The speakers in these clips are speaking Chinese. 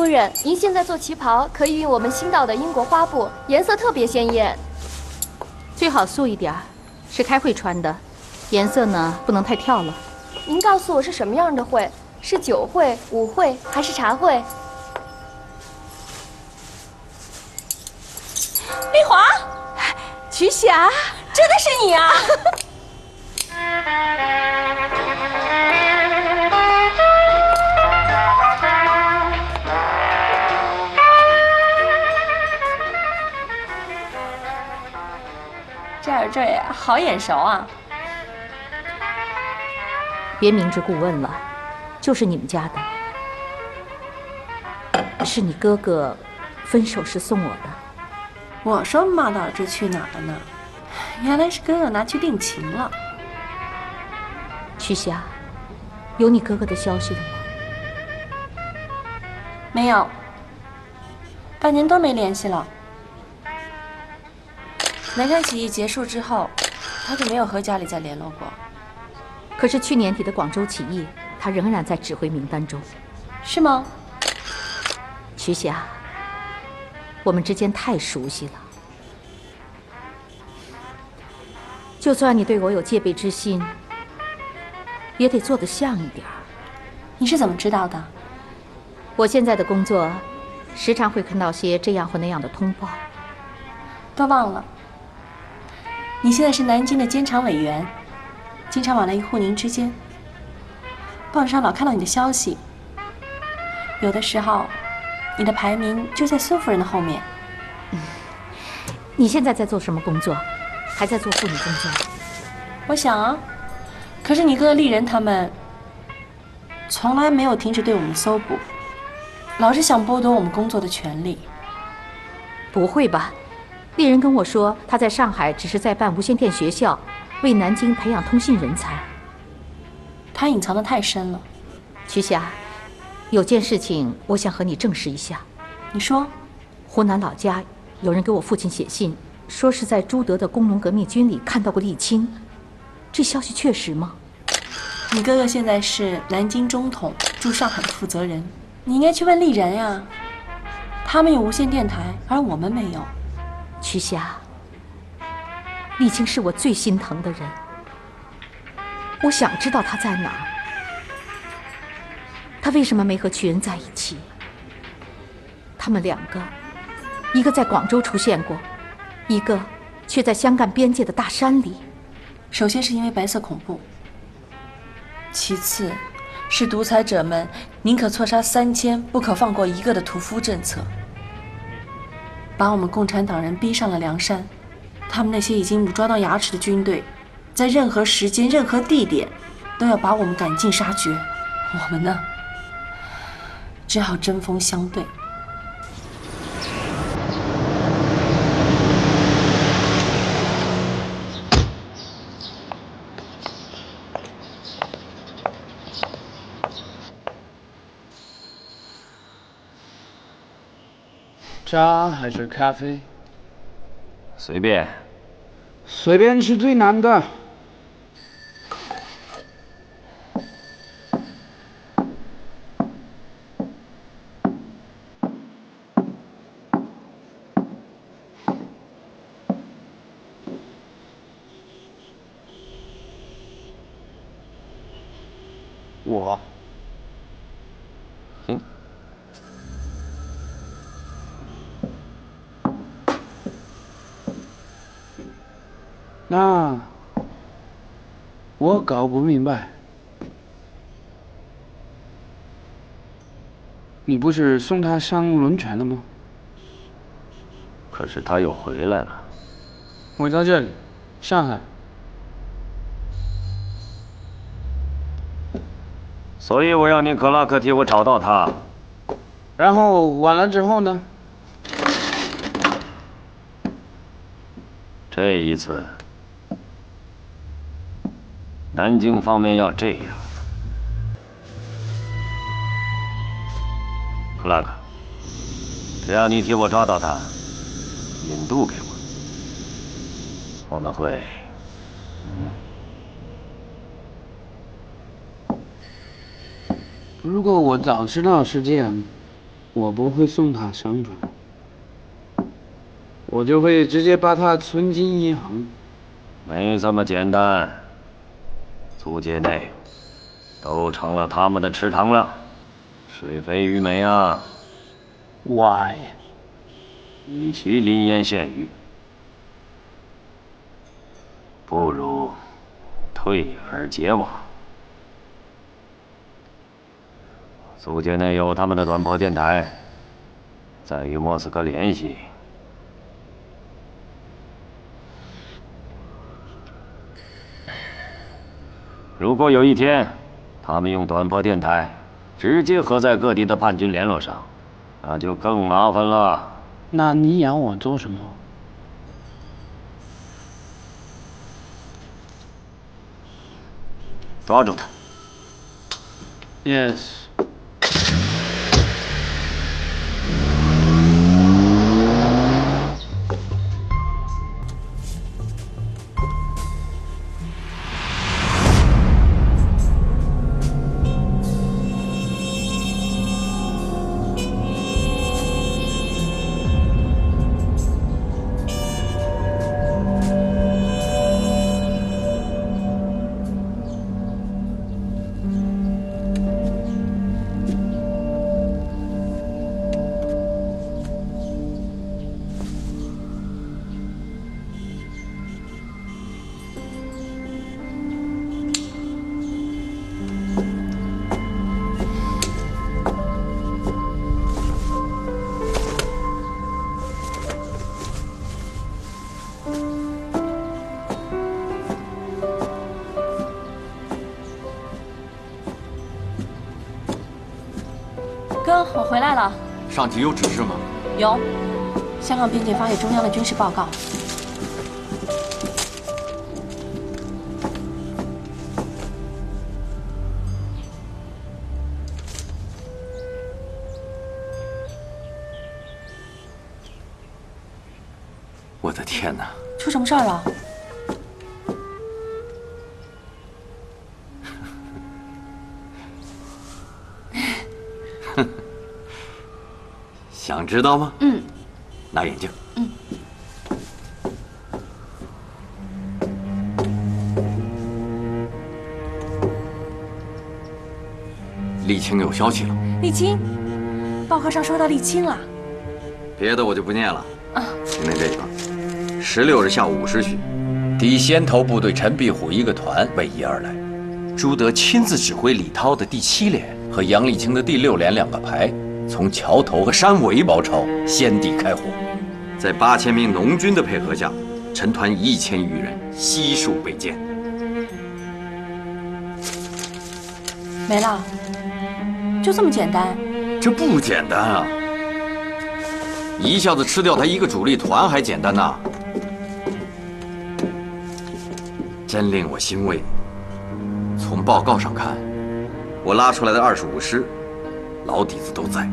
夫人，您现在做旗袍可以用我们新到的英国花布，颜色特别鲜艳。最好素一点，是开会穿的，颜色呢不能太跳了。您告诉我是什么样的会？是酒会、舞会还是茶会？丽华，瞿霞，真的是你啊！这也好眼熟啊！别明知故问了，就是你们家的，是你哥哥分手时送我的。我说妈到这去哪儿了呢？原来是哥哥拿去定情了。瞿霞，有你哥哥的消息了吗？没有，半年多没联系了。南山起义结束之后，他就没有和家里再联络过。可是去年底的广州起义，他仍然在指挥名单中。是吗？瞿霞，我们之间太熟悉了。就算你对我有戒备之心，也得做得像一点儿。你是怎么知道的？我现在的工作，时常会看到些这样或那样的通报。都忘了，你现在是南京的监察委员，经常往来于沪宁之间。报纸上老看到你的消息，有的时候，你的排名就在孙夫人的后面。你现在在做什么工作？还在做妇女工作？我想啊，可是你哥哥丽人他们，从来没有停止对我们的搜捕，老是想剥夺我们工作的权利。不会吧？丽人跟我说，他在上海只是在办无线电学校，为南京培养通信人才。他隐藏得太深了。瞿霞，有件事情我想和你证实一下。你说，湖南老家有人给我父亲写信，说是在朱德的工农革命军里看到过沥青，这消息确实吗？你哥哥现在是南京中统驻上海的负责人，你应该去问丽人呀。他们有无线电台，而我们没有。瞿霞，沥青是我最心疼的人，我想知道他在哪儿。他为什么没和瞿恩在一起？他们两个，一个在广州出现过，一个却在湘赣边界的大山里。首先是因为白色恐怖，其次是独裁者们宁可错杀3000，不可放过一个的屠夫政策，把我们共产党人逼上了梁山。他们那些已经武装到牙齿的军队，在任何时间、任何地点，都要把我们赶尽杀绝。我们呢，只好针锋相对。茶还是咖啡？随便。随便是最难的。我。行。那我搞不明白，你不是送他上轮船了吗？可是他又回来了。我在这里，上海。所以我要你克拉克替我找到他。然后完了之后呢？这一次，南京方面要这样。克拉克，只要你替我抓到他，引渡给我们会。如果我早知道是这样，我不会送他上船，我就会直接把他存进银行。没这么简单，租界内都成了他们的池塘了，水肥鱼美啊。Why？与其临渊羡鱼，不如退而结网。租界内有他们的短波电台，再与莫斯科联系。如果有一天，他们用短波电台直接和在各地的叛军联络上，那就更麻烦了。那你要我做什么？抓住他。Yes。哥，我回来了。上级有指示吗？有，香港边界发给中央的军事报告。我的天哪！出什么事儿了？想知道吗？嗯。拿眼镜。嗯。沥青有消息了。沥青，报告上说到沥青了。别的我就不念了。啊。听听这个：16日下午5时许，敌先头部队陈壁虎一个团位移而来，朱德亲自指挥李涛的第7连和杨丽青的第6连2个排。从桥头和山尾包抄，先地开火，在8000名农军的配合下，陈团1000余人悉数被歼。没了，就这么简单？这不简单啊！一下子吃掉他一个主力团还简单呐，真令我欣慰。从报告上看，我拉出来的25师。老底子都在。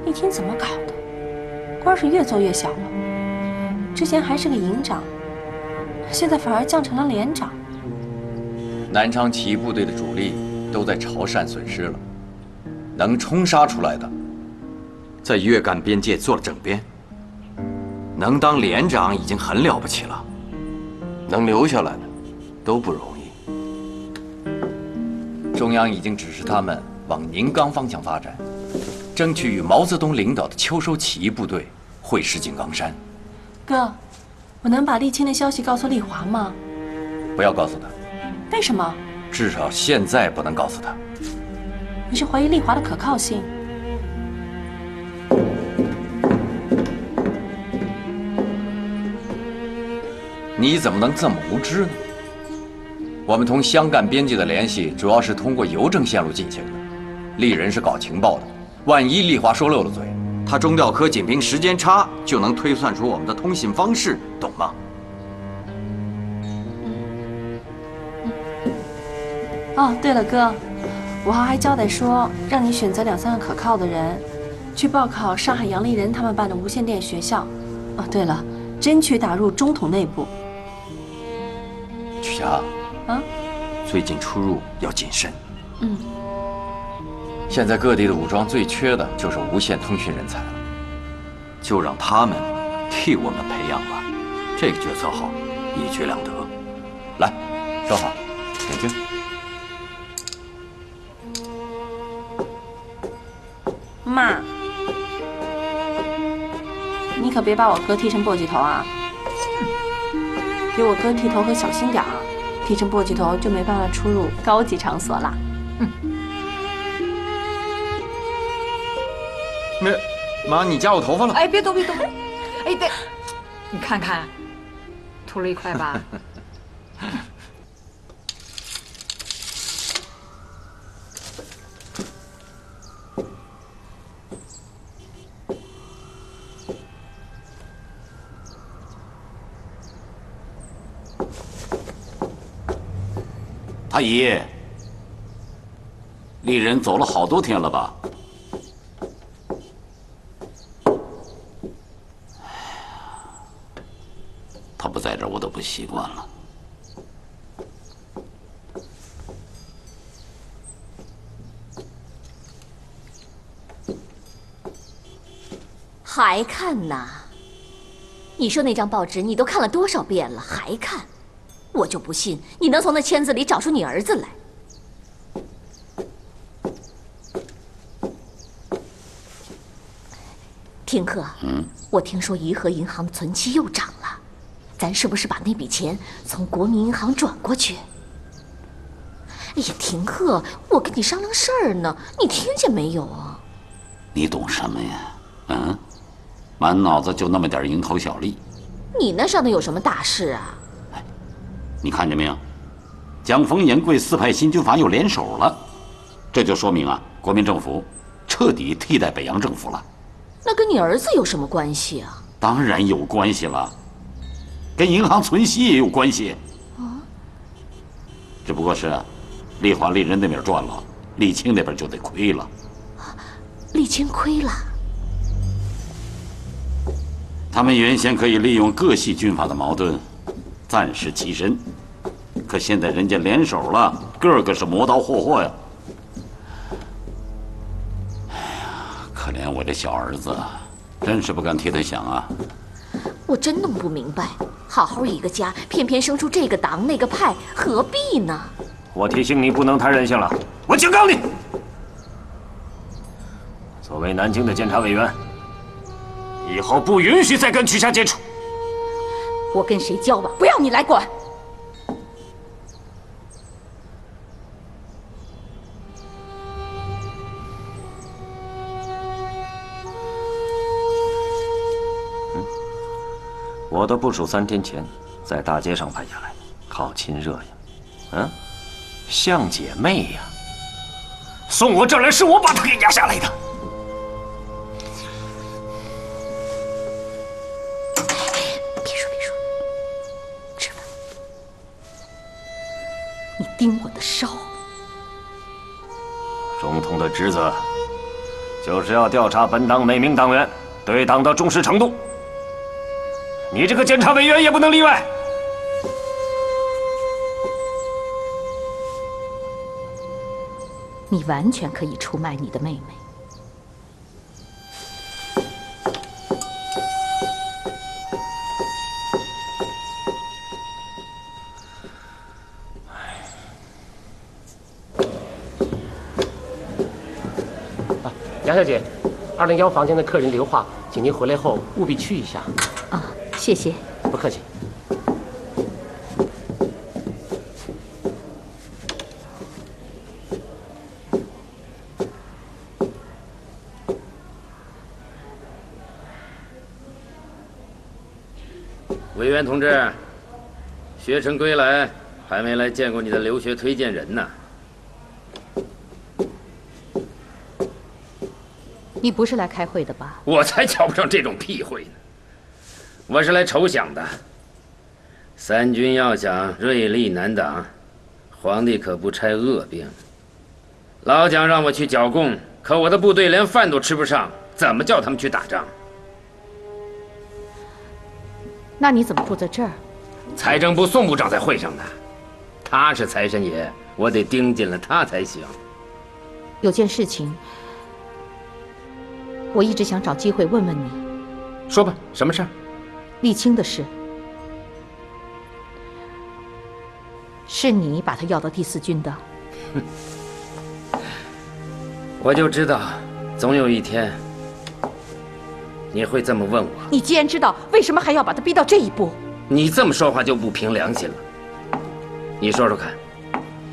沥青怎么搞的？官是越做越小了。之前还是个营长，现在反而降成了连长。南昌起义部队的主力都在潮汕损失了，能冲杀出来的，在粤赣边界做了整编。能当连长已经很了不起了，能留下来的都不容易。中央已经指示他们往宁冈方向发展，争取与毛泽东领导的秋收起义部队会师井冈山。哥，我能把沥青的消息告诉丽华吗？不要告诉他。为什么？至少现在不能告诉他。你是怀疑丽华的可靠性？你怎么能这么无知呢？我们同湘赣边界的联系主要是通过邮政线路进行的。丽人是搞情报的，万一丽华说漏了嘴，他中调科仅凭时间差就能推算出我们的通信方式，懂吗？哦，对了，哥，武豪还交代说，让你选择2、3个可靠的人，去报考上海杨丽人他们办的无线电学校。哦，对了，争取打入中统内部。曲霞。啊，最近出入要谨慎。嗯，现在各地的武装最缺的就是无线通讯人才了，就让他们替我们培养吧。这个决策好，一举两得。来，收好，点军。妈，你可别把我哥剃成簸箕头啊！给我哥剃头可小心点儿，剃成簸箕头就没办法出入高级场所啦。妈，你夹我头发了？哎，别动，别动！哎，对，你看看，秃了一块吧。太医，丽人走了好多天了吧？他不在这儿，我都不习惯了。还看呐？你说那张报纸你都看了多少遍了，还看？我就不信你能从那签字里找出你儿子来。听贺，我听说颐和银行的存期又涨了，咱是不是把那笔钱从国民银行转过去？哎呀，听贺，我跟你商量事儿呢，你听见没有啊？你懂什么呀？满脑子就那么点蝇头小利。你那上头有什么大事啊？你看见没有？蒋冯、严贵四派新军阀又联手了，这就说明啊，国民政府彻底替代北洋政府了。那跟你儿子有什么关系啊？当然有关系了，跟银行存息也有关系。只不过是丽华、丽人那边赚了，丽清那边就得亏了。丽清亏了。他们原先可以利用各系军阀的矛盾，暂时栖身，可现在人家联手了，个个是磨刀霍霍呀。哎呀，可怜我这小儿子，真是不敢替他想啊。我真弄不明白，好好一个家，偏偏生出这个党那个派，何必呢？我提醒你不能太任性了，我警告你。作为南京的监察委员，以后不允许再跟曲家接触。我跟谁交吧，不要你来管。我的部署3天前在大街上拍下来，好亲热呀，像姐妹呀。送我这儿来是我把她给压下来的。别说，吃饭。你盯我的梢。总统的职责就是要调查本党每名党员对党的忠实程度。你这个监察委员也不能例外。你完全可以出卖你的妹妹。杨小姐，201房间的客人留话，请您回来后务必去一下。啊，谢谢。不客气。委员同志，学成归来，还没来见过你的留学推荐人呢。你不是来开会的吧？我才瞧不上这种屁会呢。我是来筹饷的。三军要想锐利难挡，皇帝可不拆恶兵。老蒋让我去剿共，可我的部队连饭都吃不上，怎么叫他们去打仗？那你怎么住在这儿？财政部宋部长在会上呢，他是财神爷，我得盯紧了他才行。有件事情，我一直想找机会问问你。说吧，什么事儿？沥青的事，是你把他要到第4军的？我就知道，总有一天你会这么问我。你既然知道，为什么还要把他逼到这一步？你这么说话就不凭良心了。你说说看，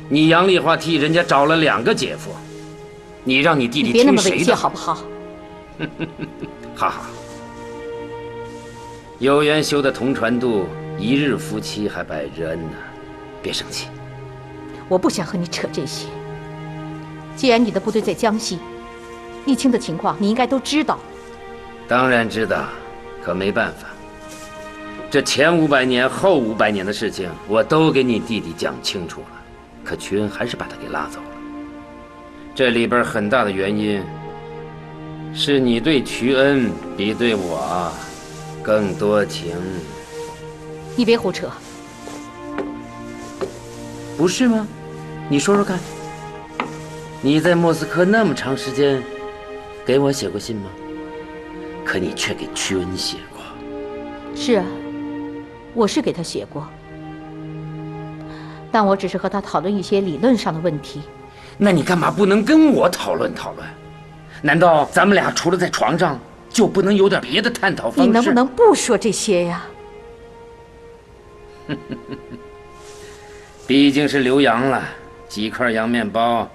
你杨丽华替人家找了2个姐夫，你让你弟弟别那么猥亵听谁的好不好？哈哈，有缘修的同船渡，一日夫妻还百日恩呢。别生气，我不想和你扯这些。既然你的部队在江西，沥青的情况你应该都知道。当然知道，可没办法，这前500年后500年的事情，我都给你弟弟讲清楚了，可瞿恩还是把他给拉走了。这里边很大的原因，是你对瞿恩比对我更多情。你别胡扯。不是吗？你说说看，你在莫斯科那么长时间，给我写过信吗？可你却给瞿恩写过。是啊，我是给他写过，但我只是和他讨论一些理论上的问题。那你干嘛不能跟我讨论讨论？难道咱们俩除了在床上，就不能有点别的探讨方式？你能不能不说这些呀？毕竟是留洋了，几块洋面包，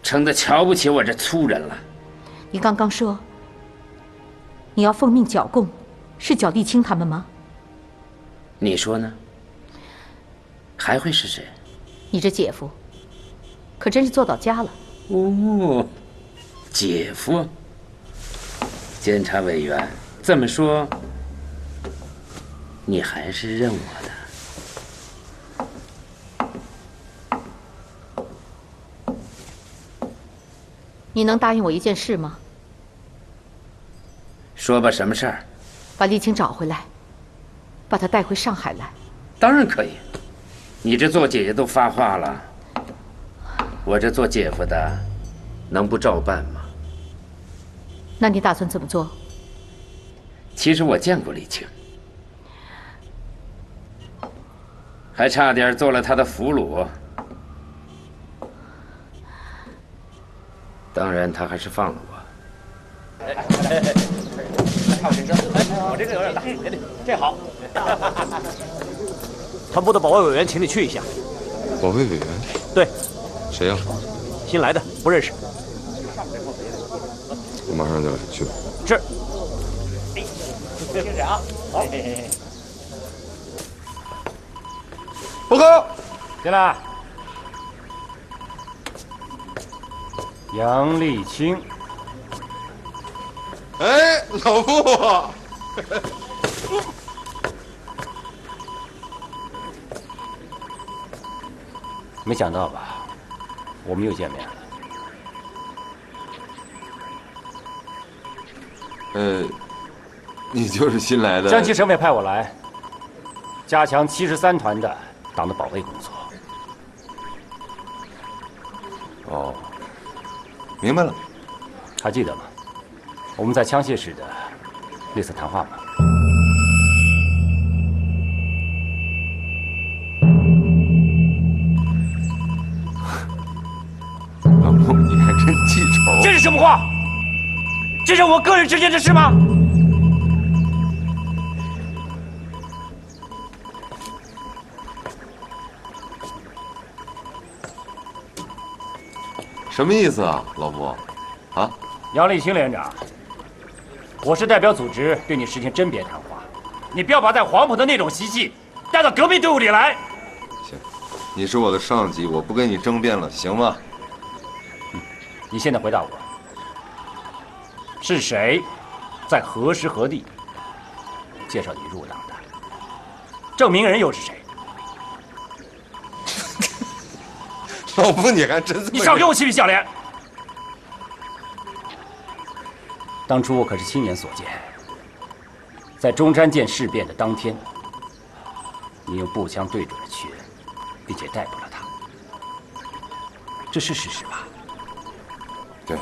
撑得瞧不起我这粗人了。你刚刚说你要奉命剿共，是剿沥青他们吗？你说呢？还会是谁？你这姐夫可真是做到家了。哦，姐夫，监察委员这么说，你还是认我的。你能答应我一件事吗？说吧，什么事儿？把沥青找回来，把他带回上海来。当然可以。你这做姐姐都发话了，我这做姐夫的，能不照办吗？那你打算怎么做？其实我见过沥青，还差点做了他的俘虏。当然，他还是放了我。我这个有点大，这好。团部的保卫委员，请你去一下。保卫委员？对。谁呀？新来的，不认识。我马上就来，去吧。是。听着啊，好。报告。进来。杨沥青。哎，老傅。没想到吧，我们又见面了。你就是新来的。江西省委派我来，加强73团的党的保卫工作。哦，明白了。还记得吗？我们在枪械室的那次谈话吗？老穆，你还真记仇。这是什么话？这是我个人之间的事吗？什么意思啊，老穆？啊？杨沥青连长，我是代表组织对你实行甄别谈话，你不要把带黄埔的那种习气带到革命队伍里来。行，你是我的上级，我不跟你争辩了，行吗？你现在回答我，是谁在何时何地介绍你入党的？证明人又是谁？老傅，你还真这么……你少给我嬉皮笑脸！当初我可是亲眼所见，在中山舰事变的当天，你用步枪对准了瞿恩，并且逮捕了他，这是事实吧？对，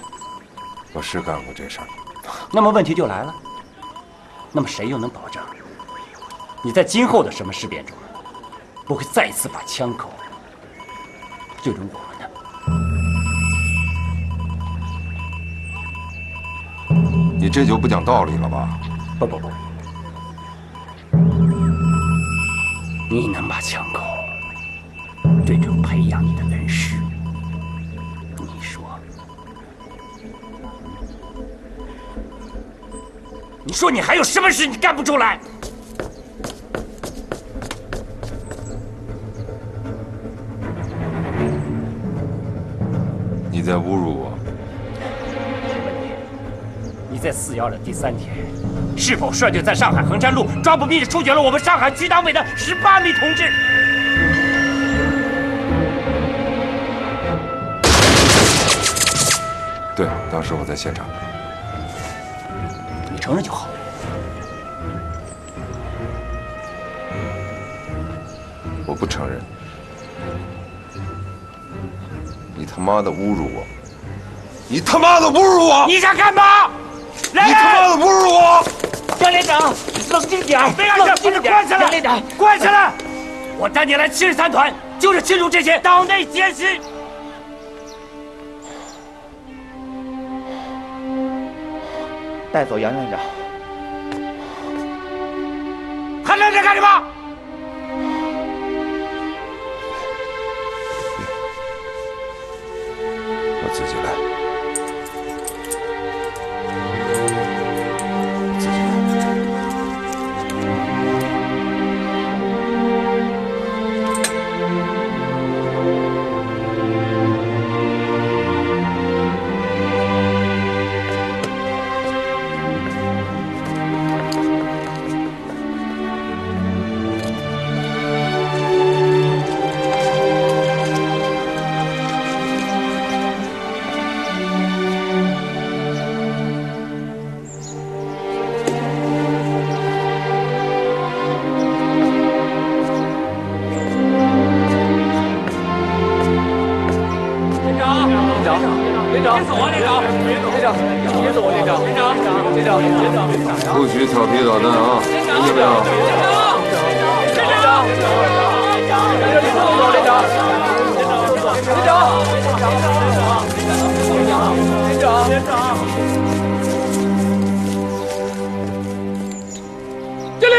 我是干过这事儿。那么问题就来了，那么谁又能保证你在今后的什么事变中不会再一次把枪口对准我们呢？你这就不讲道理了吧？不，你能把枪口对准培养你的恩师，你说你还有什么事你干不出来？你在侮辱我。请问你在4·12的第3天，是否率队在上海衡山路抓捕并且处决了我们上海区党委的18名同志？对，当时我在现场。你承认就好。我不承认。你他妈的侮辱我！你他妈的侮辱我！你想干嘛？你他妈的侮辱我！杨连长，冷静点，别让这静点，关起来！杨连长，关起来！我带你来73团，就是清除这些党内奸细。带走杨连长。还愣着干什么？我自己来。不许调皮捣蛋啊！听见没有？敬礼！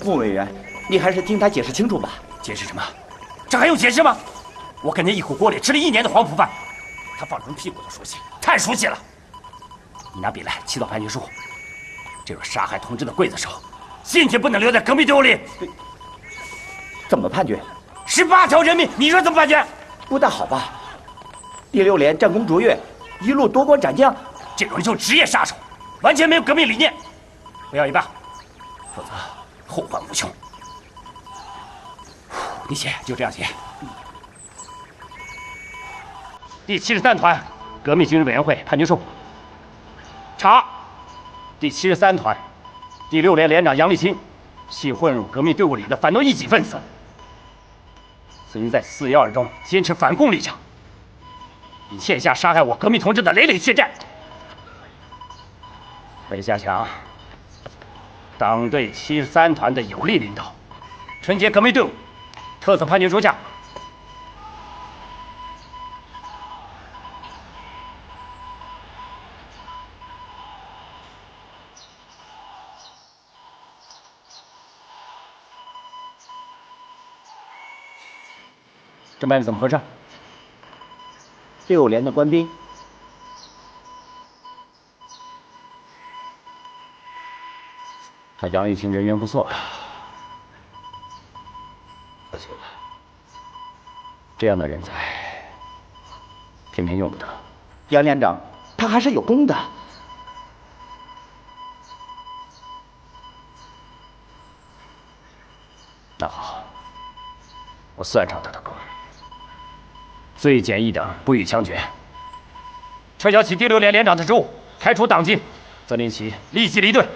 穆委员，你还是听他解释清楚吧。解释什么？这还用解释吗？我跟你一口锅里吃了1年的黄埔饭，他放人屁股都熟悉，太熟悉了。你拿笔来，起草判决书。这种杀害同志的刽子手，进去不能留在革命队伍里。怎么判决？18条人命，你说怎么判决？不大好吧？第6连战功卓越，一路夺光斩将，这种人就是职业杀手，完全没有革命理念。不要一罢，否则后患无穷。你写就这样写。第73团革命军事委员会判决书：查第73团第6连连长杨立新系混入革命队伍里的反动异己分子，此人在4·12中坚持反共立场，以线下杀害我革命同志的累累血战，为加强党对73团的有力领导，纯洁革命队伍，特此判决书下。这麦子怎么回事？6连的官兵他杨玉清人缘不错，而且这样的人才偏偏用不得。杨连长，他还是有功的。那好，我算上他的功。罪减1等，不予枪决，撤销其第6连连长的职务，开除党籍，曾林奇立即离队。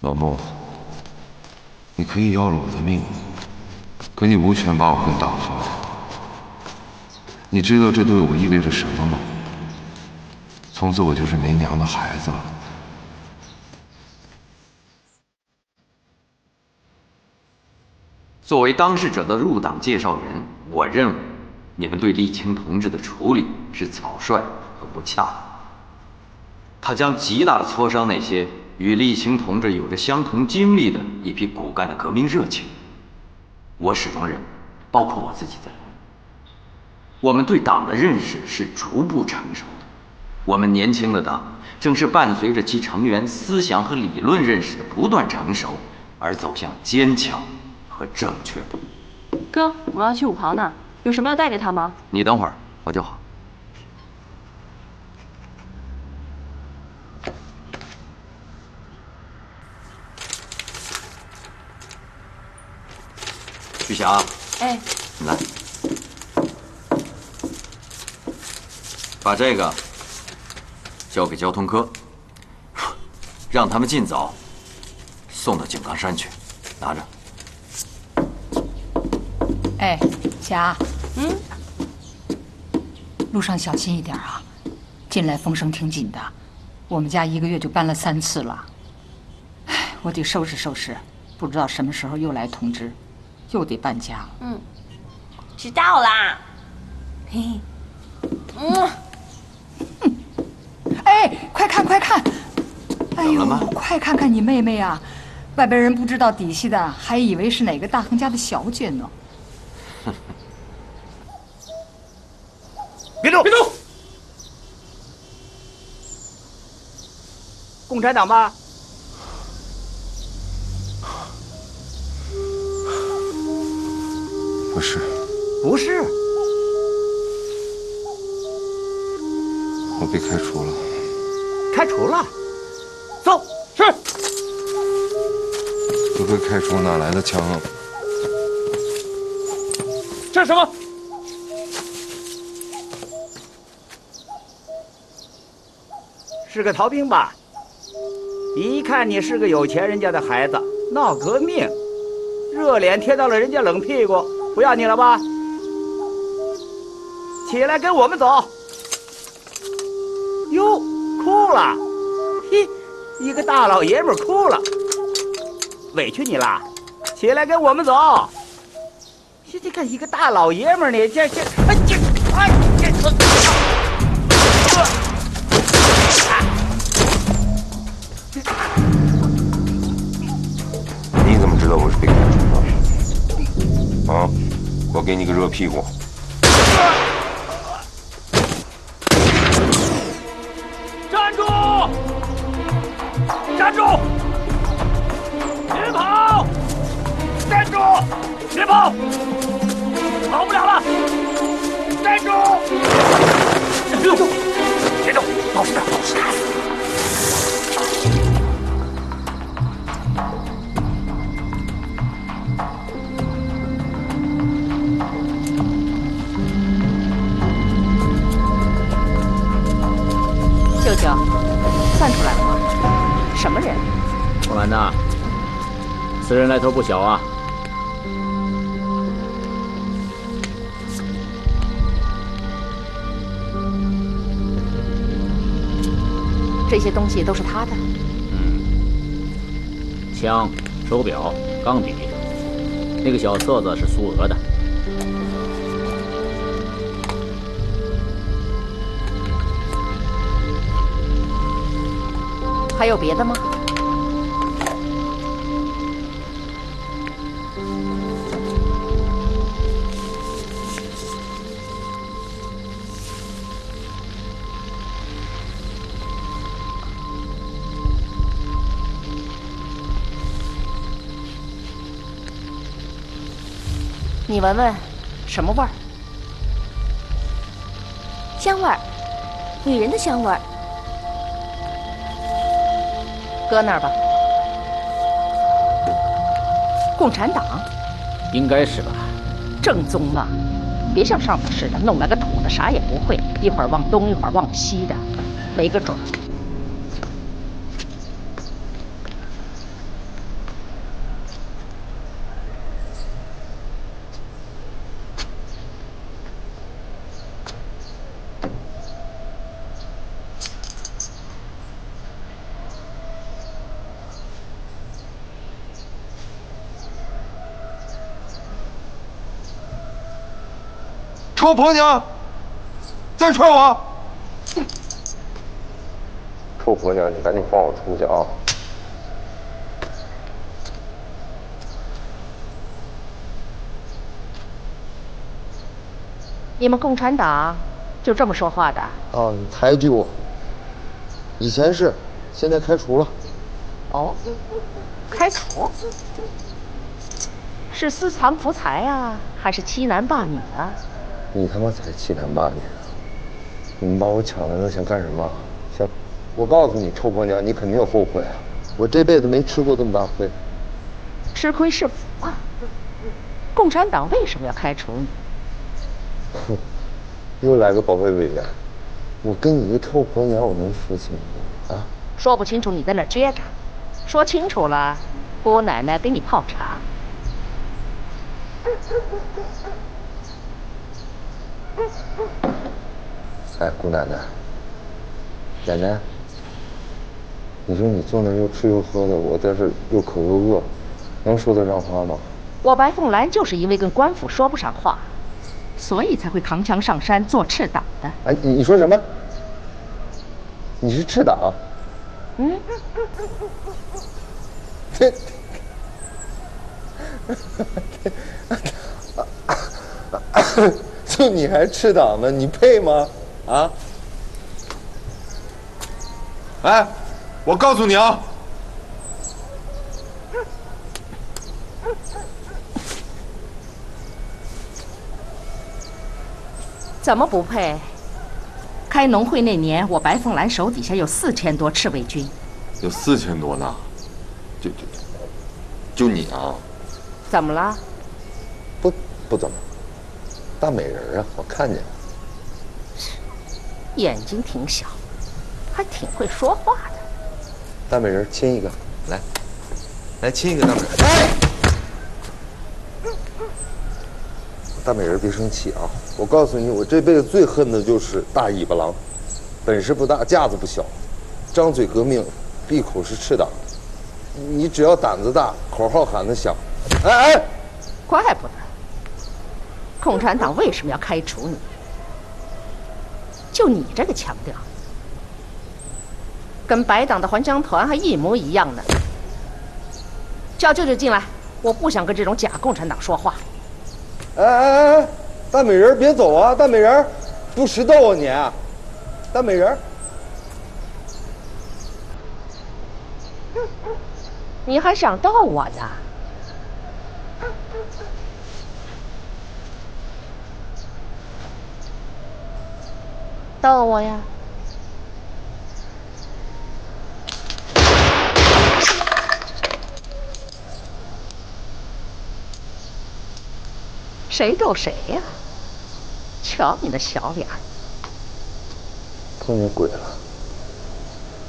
老穆，你可以要了我的命，可你无权把我跟党分开。你知道这对我意味着什么吗？从此我就是没娘的孩子了。作为当事者的入党介绍人，我认为你们对沥青同志的处理是草率和不恰当。他将极大的挫伤那些与沥青同志有着相同经历的一批骨干的革命热情。我始终认为，包括我自己在内，我们对党的认识是逐步成熟的。我们年轻的党正是伴随着其成员思想和理论认识的不断成熟，而走向坚强和正确的。哥，我要去武袍呢，有什么要带给他吗？你等会儿，我就好。徐霞，哎，你来，把这个交给交通科，让他们尽早送到井冈山去。拿着。哎，霞，路上小心一点啊！近来风声挺紧的，我们家1个月就搬了3次了。哎，我得收拾收拾，不知道什么时候又来通知，又得搬家。知道啦。嘿，哎，快看快看！哎呦怎么了吗，快看看你妹妹啊！外边人不知道底细的，还以为是哪个大亨家的小姐呢。别动！别动！共产党吗？不是，不是，我被开除了。开除了。走，是。不被开除哪来的枪啊？这是什么？是个逃兵吧？一看你是个有钱人家的孩子，闹革命，热脸贴到了人家冷屁股，不要你了吧？起来，跟我们走。哟，哭了，嘿，一个大老爷们哭了，委屈你了。起来，跟我们走。这看一个大老爷们儿，你这，你怎么知道我是被开除的？啊，我给你个热屁股。站住！站住！别跑！站住！别跑！跑不了了！站住！别动！别动！老实点，老实点。舅舅，算出来了吗？什么人？红兰呐，此人来头不小啊。这些东西都是他的。枪、手表、钢笔，那个小册子是苏俄的。还有别的吗？你闻闻，什么味儿？香味儿，女人的香味儿。搁那儿吧。共产党，应该是吧？正宗嘛。别像上次似的弄了个土的啥也不会，一会儿往东一会儿往西的，没个准儿。臭婆娘，再踹我！臭婆娘，你赶紧放我出去啊！你们共产党就这么说话的？哦，你抬举我。以前是，现在开除了。哦，开除？是私藏福财啊，还是欺男霸女啊？你他妈才欺男霸女！你们把我抢来了，想干什么？想……我告诉你，臭婆娘，你肯定后悔啊！我这辈子没吃过这么大亏。吃亏是福啊！共产党为什么要开除你？哼，又来个保卫委员！我跟你一个臭婆娘，我能说清楚啊？说不清楚，你在那撅着；说清楚了，姑奶奶给你泡茶。哎，姑奶奶，奶奶，你说你坐那又吃又喝的，我在这又渴又饿，能说得上话吗？我白凤兰就是因为跟官府说不上话，所以才会扛枪上山做赤党的。哎，你说什么？你是赤党？嗯。就你还赤党呢？你配吗？啊？哎，我告诉你啊，怎么不配？开农会那年，我白凤兰手底下有4000多赤卫军，有4000多呢，就你啊？怎么了？不怎么。大美人啊，我看见了。眼睛挺小，还挺会说话的。大美人，亲一个，来亲一个大美人。哎，大美人别生气啊！我告诉你，我这辈子最恨的就是大尾巴狼，本事不大，架子不小，张嘴革命，闭口是赤党。你只要胆子大，口号喊得响，哎，怪不得。共产党为什么要开除你？就你这个腔调，跟白党的还乡团还一模一样呢。叫舅舅进来，我不想跟这种假共产党说话。哎，大美人别走啊！大美人，不识逗啊你！大美人，你还想逗我呀？逗我呀！谁逗谁呀？瞧你那小脸儿！碰见鬼了，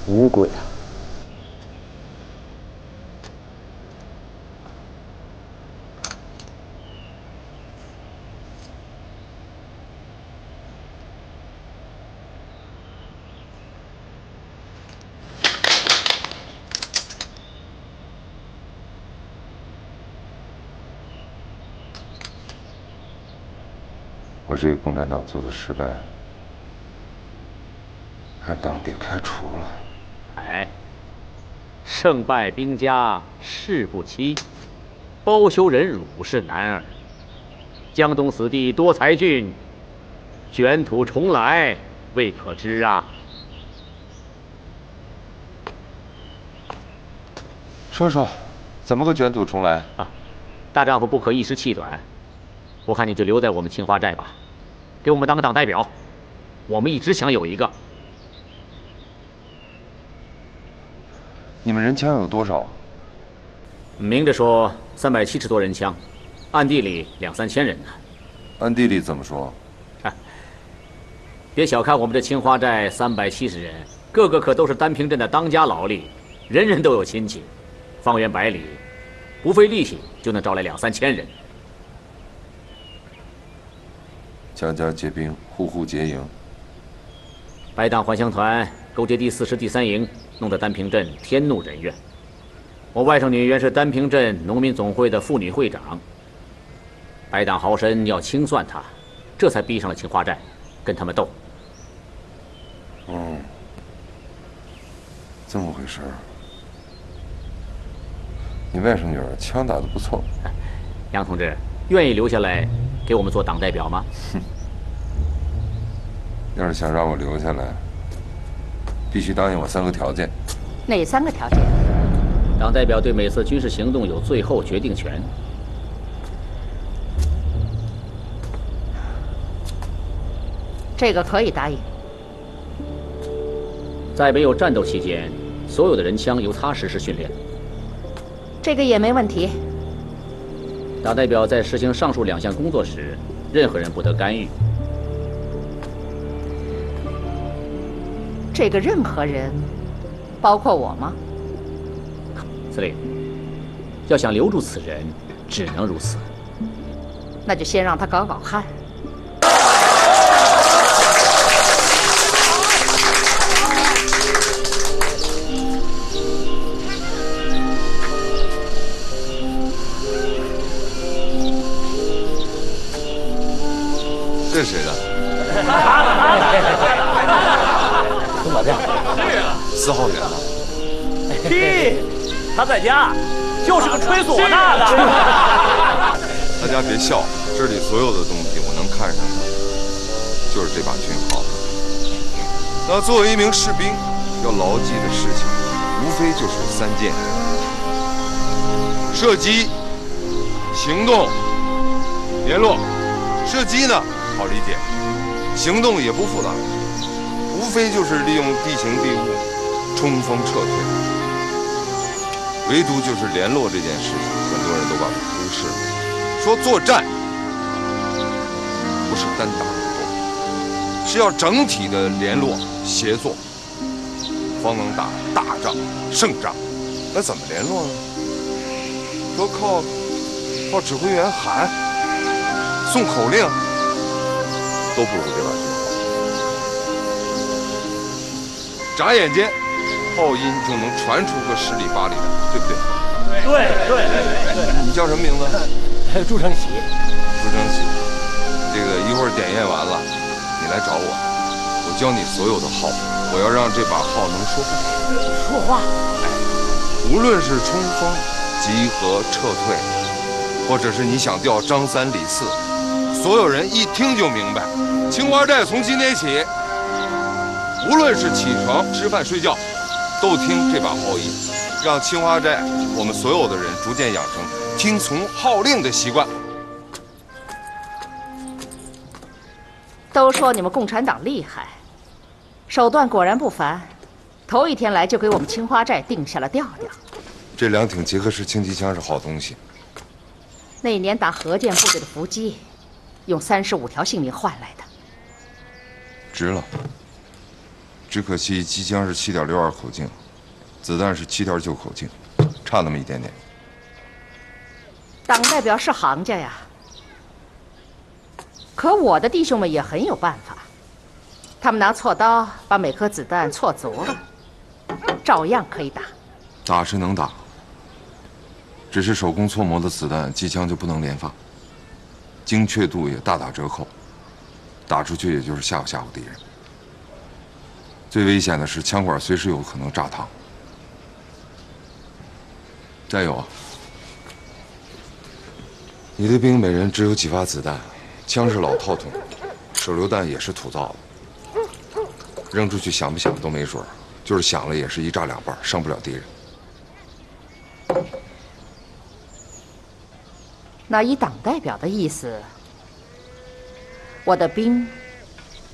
女鬼啊！我这个共产党做的失败，让党给开除了。哎，胜败兵家事不期，包羞忍辱是男儿。江东死地多才俊，卷土重来未可知啊。说说，怎么个卷土重来啊？大丈夫不可一时气短，我看你就留在我们青花寨吧，给我们当个党代表。我们一直想有一个。你们人枪有多少？明着说370多人枪，暗地里2、3千人呢。暗地里怎么说？别小看我们这青花寨370人，个个可都是单平镇的当家劳力，人人都有亲戚，方圆100里，不费力气就能招来2、3千人。家家结兵，户户结营。白党还乡团勾结第4师第3营，弄得单平镇天怒人怨。我外甥女原是单平镇农民总会的妇女会长，白党豪绅要清算她，这才逼上了青花寨，跟他们斗。哦，这么回事儿。你外甥女儿枪打得不错。杨同志，愿意留下来给我们做党代表吗？哼，要是想让我留下来，必须答应我3个条件。哪3个条件？党代表对每次军事行动有最后决定权。这个可以答应。在没有战斗期间，所有的人枪由他实施训练。这个也没问题。党代表在实行上述2项工作时，任何人不得干预。这个任何人，包括我吗？司令，要想留住此人，只能如此。那就先让他搞搞汗。这是谁的？怎么的？是啊，4号人啊。屁，他在家就是个吹唢呐的。大家别笑，这里所有的东西我能看上的，就是这把军号。那作为一名士兵，要牢记的事情，无非就是3件：射击、行动、联络。射击呢，好理解；行动也不复杂，无非就是利用地形地物冲锋撤退。唯独就是联络这件事情，很多人都把它忽视了。说作战不是单打独斗，是要整体的联络协作，方能打大仗胜仗。那怎么联络呢？说靠指挥员喊送口令，都不如这把军号。眨眼间，炮音就能传出个10里8里的，对不对？对。你叫什么名字？朱成喜。朱成喜，这个一会儿点验完了，你来找我，我教你所有的号，我要让这把号能说话。说话。哎，无论是冲锋、集合、撤退，或者是你想调张3李4，所有人一听就明白。青花寨从今天起，无论是起床、吃饭、睡觉，都听这把号音，让青花寨我们所有的人逐渐养成听从号令的习惯。都说你们共产党厉害，手段果然不凡。头一天来就给我们青花寨定下了调调。这2挺结合式轻机枪是好东西。那一年打河建部队的伏击，用35条性命换来的。值了。只可惜机枪是7.62口径，子弹是7.9口径，差那么一点点。党代表是行家呀，可我的弟兄们也很有办法，他们拿锉刀把每颗子弹锉足了，照样可以打。打是能打，只是手工搓磨的子弹，机枪就不能连发，精确度也大打折扣，打出去也就是吓唬吓唬敌人。最危险的是枪管随时有可能炸膛。再有，你的兵每人只有几发子弹，枪是老套筒，手榴弹也是土造的，扔出去响不响都没准，就是响了也是一炸两半，伤不了敌人。那依党代表的意思，我的兵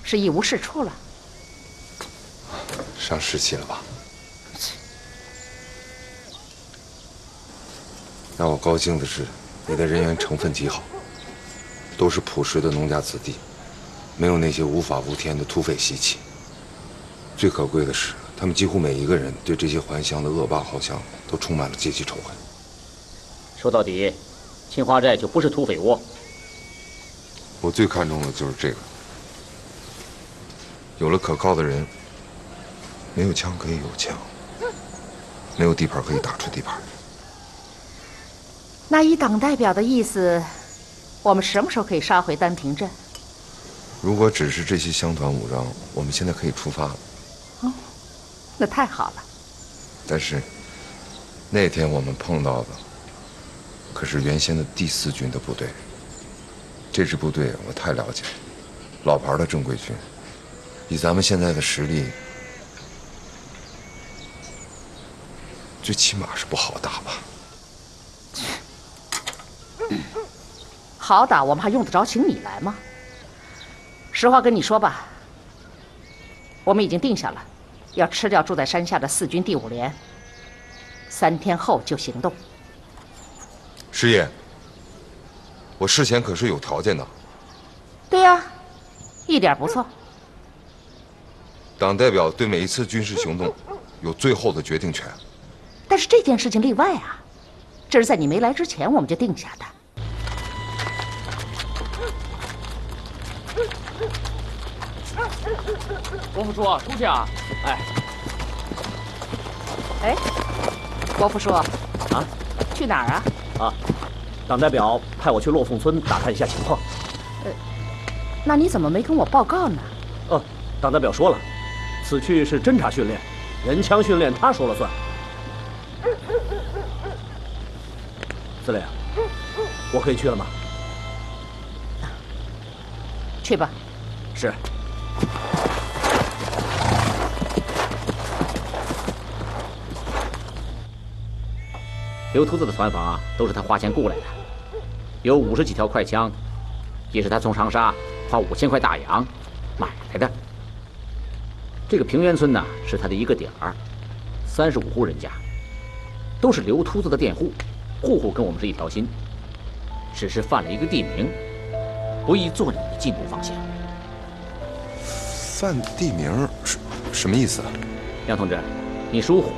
是一无是处了。上士气了吧？那我高兴的是，你的人员成分极好，都是朴实的农家子弟，没有那些无法无天的土匪习气。最可贵的是，他们几乎每一个人对这些还乡的恶霸豪强都充满了阶级仇恨。说到底，青花寨就不是土匪窝。我最看重的就是这个。有了可靠的人，没有枪可以有枪，没有地盘可以打出地盘。那依党代表的意思，我们什么时候可以杀回丹平镇？如果只是这些乡团武装，我们现在可以出发了。哦，那太好了。但是那天我们碰到的可是原先的第4军的部队。这支部队我太了解了，老牌的正规军，以咱们现在的实力，最起码是不好打吧。好打，我们还用得着请你来吗？实话跟你说吧，我们已经定下了，要吃掉住在山下的4军第5连，3天后就行动。师爷，我事前可是有条件的。对呀，一点不错。党代表对每一次军事行动有最后的决定权。但是这件事情例外啊，这是在你没来之前我们就定下的。国副叔，出去啊！哎，国副叔，啊，去哪儿啊？啊，党代表派我去落凤村打探一下情况。那你怎么没跟我报告呢？党代表说了，此去是侦察训练，人枪训练他说了算。司令，我可以去了吗？去吧。是。刘秃子的团房啊，都是他花钱雇来的，有50几条快枪，也是他从长沙花5000块大洋买来的。这个平原村呢，是他的一个点儿，35户人家，都是刘秃子的佃户，户户跟我们是一条心，只是犯了一个地名，不宜做你进步方向。犯地名是什么意思啊？杨同志，你属虎，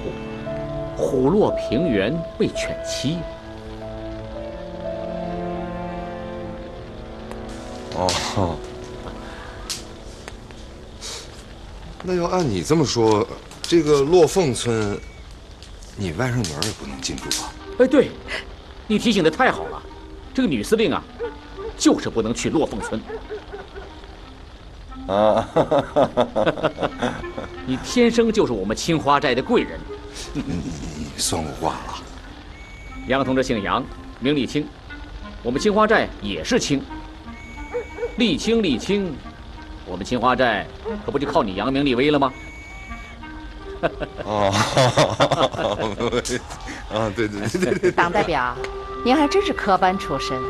虎落平原被犬欺。哦，那要按你这么说，这个落凤村，你外甥女儿也不能进驻啊？哎，对，你提醒的太好了，这个女司令啊，就是不能去落凤村。啊，你天生就是我们青花寨的贵人。你算我话了。杨同志姓杨，名立清，我们青花寨也是清。立清立清，我们青花寨可不就靠你扬名立威了吗？哦，啊，对。党代表，您还真是科班出身，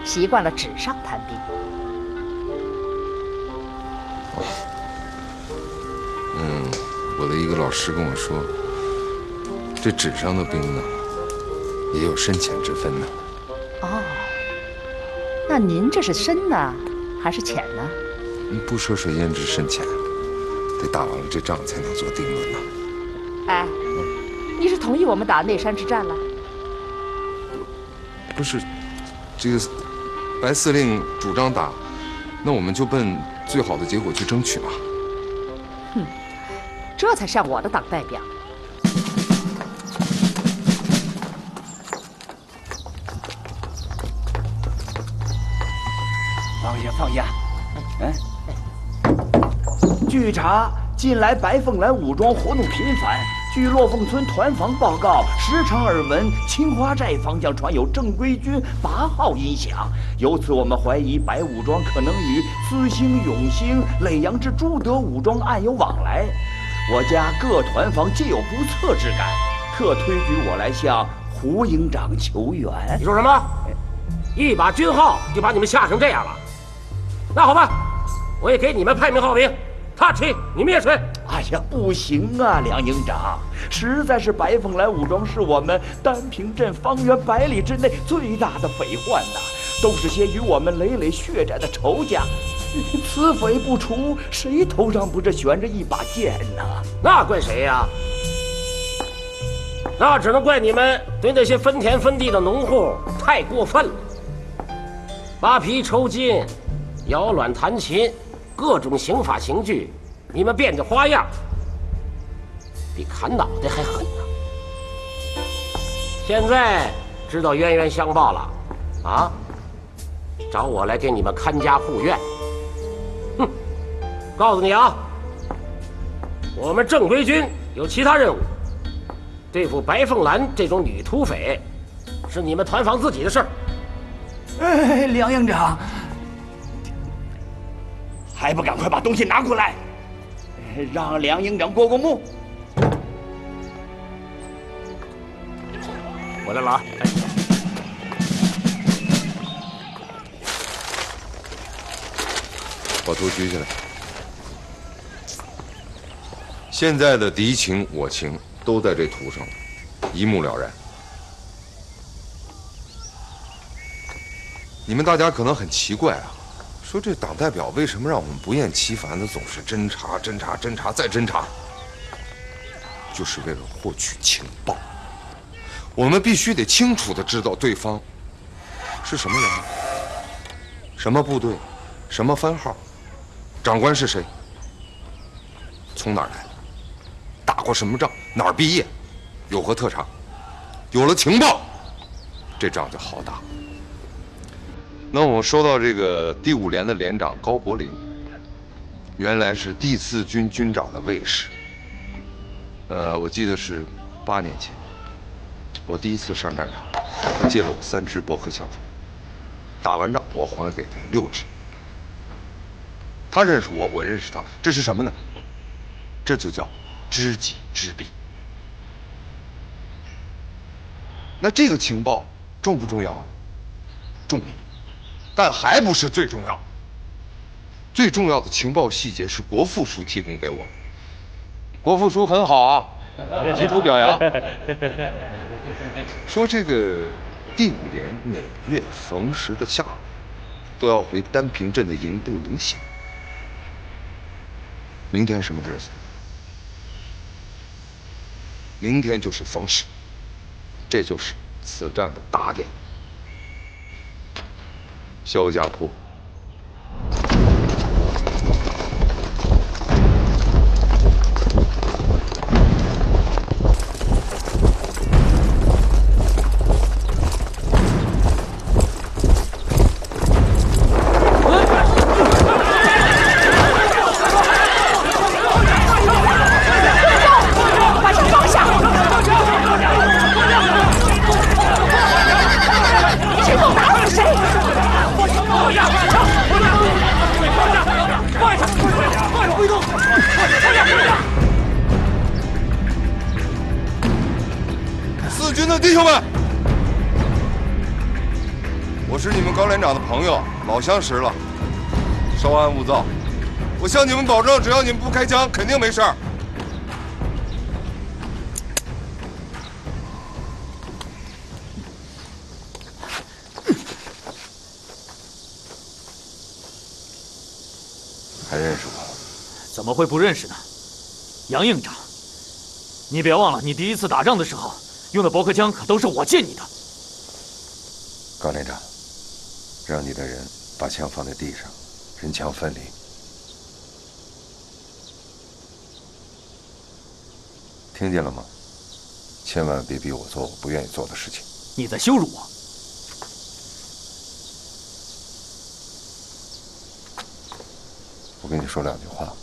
习惯了纸上谈兵。我的一个老师跟我说，这纸上的兵呢，也有深浅之分呢。哦，那您这是深呢，还是浅呢？不涉水焉知深浅，得打完了这仗才能做定论呢。哎，你是同意我们打内山之战了？不是，这个白司令主张打，那我们就奔最好的结果去争取嘛。哼，这才像我的党代表。放下！据查，近来白凤兰武装活动频繁。据落凤村团房报告，时常耳闻青花寨方向传有正规军8号音响，由此我们怀疑白武装可能与资兴、永兴、耒阳之朱德武装暗有往来。我家各团房皆有不测之感，特推举我来向胡营长求援。你说什么？一把军号就把你们吓成这样了？那好吧，我也给你们派名号兵，他吃你灭谁？哎呀，不行啊，梁营长，实在是白凤兰武装是我们丹平镇方圆100里之内最大的匪患呐，都是些与我们累累血债的仇家。此匪不除，谁头上不是悬着一把剑呢？那怪谁呀？那只能怪你们对那些分田分地的农户太过分了。扒皮抽筋、咬卵弹琴，各种刑法刑具，你们变着花样，比砍脑袋还狠呢。现在知道冤冤相报了，啊？找我来给你们看家护院。哼，告诉你啊，我们正规军有其他任务，对付白凤兰这种女土匪，是你们团房自己的事儿。哎，梁营长，还不赶快把东西拿过来，让梁营长过目。我来了啊！把头举起来。现在的敌情我情都在这图上，一目了然。你们大家可能很奇怪啊，说这党代表为什么让我们不厌其烦的总是侦查、侦查、侦查再侦查？就是为了获取情报。我们必须得清楚的知道对方是什么人，什么部队，什么番号，长官是谁，从哪儿来，打过什么仗，哪儿毕业，有何特长。有了情报，这仗就好打。那我说到这个第5连的连长高柏林，原来是第4军军长的卫士。我记得是8年前，我第一次上战场，他借了我3支驳壳枪，打完仗我还给他6支。他认识我，我认识他，这是什么呢？这就叫知己知彼。那这个情报重不重要？重要。但还不是最重要，最重要的情报细节是国副书提供给我。国副书很好啊，提出表扬，说这个第5连每月逢时的下午都要回单平镇的营部迎血。明天什么日子？明天就是逢时，这就是此战的打点。肖家坡。把枪放下！谁动打死谁！4军的弟兄们，我是你们高连长的朋友，老相识了，稍安勿躁。我向你们保证，只要你们不开枪，肯定没事儿。还认识我？怎么会不认识呢？杨营长，你别忘了，你第一次打仗的时候用的驳壳枪可都是我借你的。高连长，让你的人把枪放在地上，人枪分离。听见了吗？千万别逼我做我不愿意做的事情。你在羞辱我！我跟你说2句话，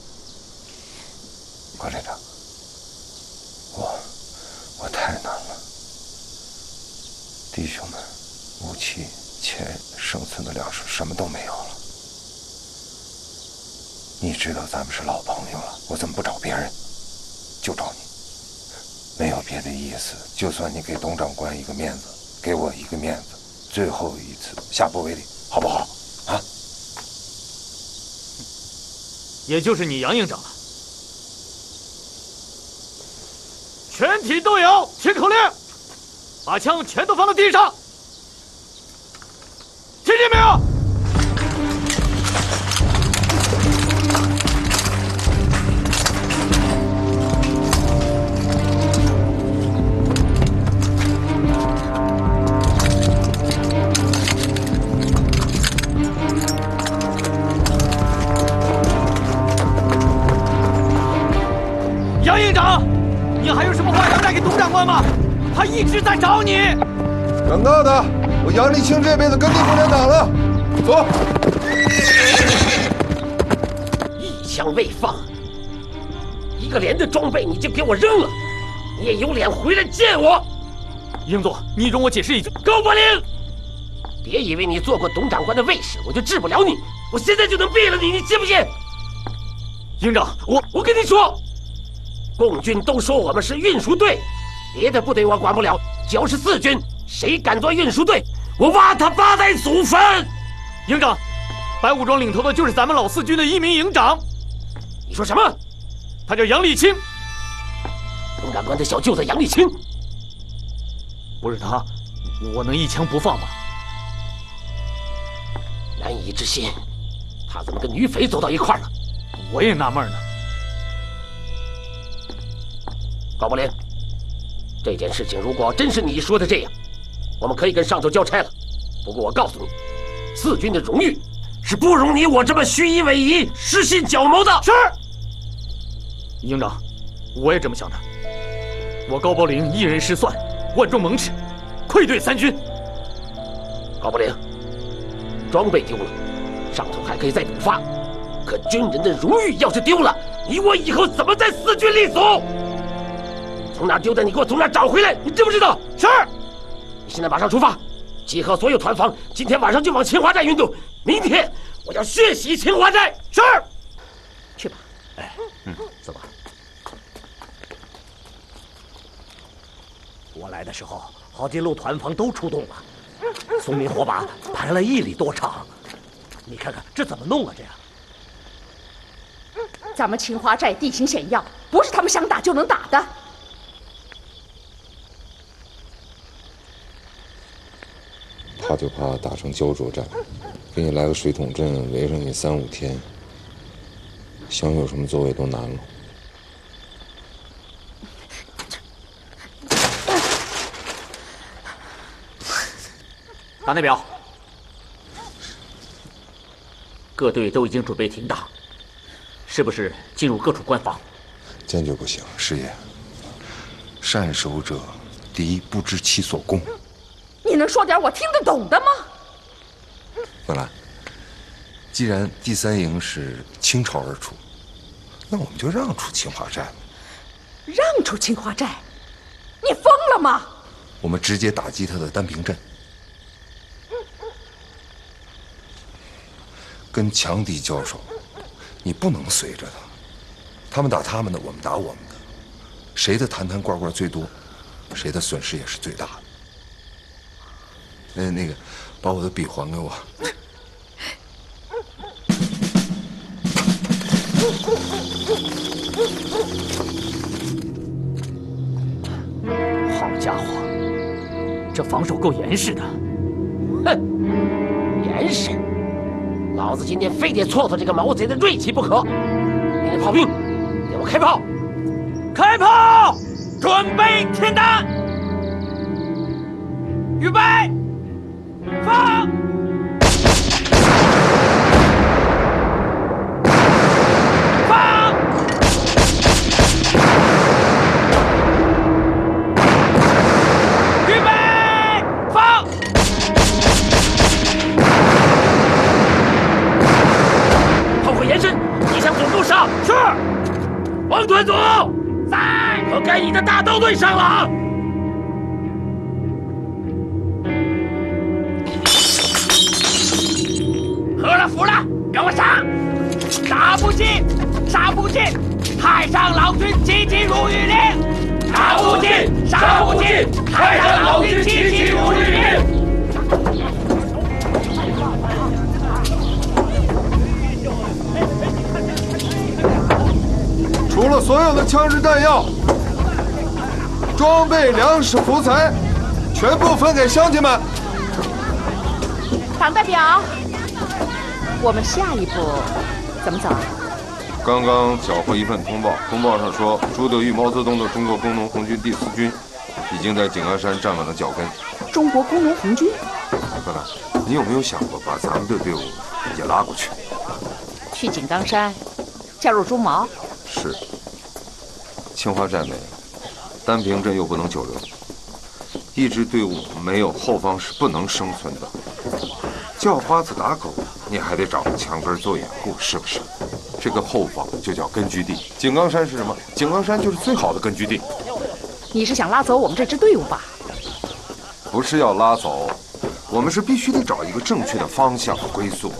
高连长，我太难了。弟兄们，武器、钱、生存的粮食什么都没有了。你知道咱们是老朋友了，我怎么不找别人，就找你？没有别的意思，就算你给董长官一个面子，给我一个面子，最后一次下不为例，好不好？啊？也就是你杨营长了。全体队友，听口令，把枪全都放到地上。听令！见没有？杨营长，你还有什么话要带给董长官吗？他一直在找你。长大的，我杨立清这辈子跟定共产党了。走。一枪未放，一个连的装备你就给我扔了，你也有脸回来见我？英佐，你容我解释一句。高伯龄，别以为你做过董长官的卫士，我就治不了你。我现在就能毙了你，你信不信？营长，我跟你说。共军都说我们是运输队，别的部队我管不了，只要是四军，谁敢做运输队，我挖他8代祖坟！营长，白武装领头的就是咱们老四军的一名营长。你说什么？他叫杨立清。董长官的小舅子杨立清，不是他，我能一枪不放吗？难以置信，他怎么跟女匪走到一块了？我也纳闷呢。高伯龄，这件事情如果真是你说的这样，我们可以跟上头交差了。不过我告诉你，四军的荣誉是不容你我这么虚以委蛇、失信狡谋的。是，营长，我也这么想的。我高伯龄一人失算，万众蒙耻，愧对三军。高伯龄，装备丢了，上头还可以再补发，可军人的荣誉要是丢了，你我以后怎么在四军立足？从哪儿丢的，你给我从哪儿找回来，你知不知道？是。你现在马上出发，集合所有团房，今天晚上就往清华寨运动。明天我要血洗清华寨。是。去吧。哎，走吧。我来的时候，好几路团房都出动了，松明火把排了1里多长。你看看这怎么弄啊？这样。咱们清华寨地形险要，不是他们想打就能打的。怕就怕打成胶着战，给你来个水桶阵，围上你3、5天，想有什么作为都难了。打内表，各队都已经准备停当，是不是进入各处关防？坚决不行，师爷。善守者，敌不知其所攻。你能说点我听得懂的吗？芬兰，既然第3营是倾巢而出，那我们就让出清华寨。让出清华寨？你疯了吗？我们直接打击他的单平阵，跟强敌交手，你不能随着他，他们打他们的，我们打我们的，谁的坛坛罐罐最多，谁的损失也是最大的。那个，把我的笔还给我。好家伙，这防守够严实的。哼，严实！老子今天非得挫挫这个毛贼的锐气不可！你的炮兵，给我开炮！开炮！准备填弹！预备！放！放！预备！放！炮火延伸，你向总部上。是。王团总，在，可该你的大刀队上了啊！合了服了，给我上！杀不尽，杀不尽！太上老君急急如律令！杀不尽，杀不尽！太上老君急急如律令！除了所有的枪支弹药、装备、粮食、福财，全部分给乡亲们。党代表，我们下一步怎么走？刚刚缴获一份通报，通报上说，朱德与毛泽东的中国工农红军第4军已经在井冈山站稳了脚跟。中国工农红军？芬兰，你有没有想过把咱们的队伍也拉过去？去井冈山，加入朱毛？是。青花寨没了，单平镇又不能久留，一支队伍没有后方是不能生存的。叫花子打狗，你还得找个墙根做掩护，是不是？这个后方就叫根据地。井冈山是什么？井冈山就是最好的根据地。你是想拉走我们这支队伍吧？不是要拉走，我们是必须得找一个正确的方向和归宿。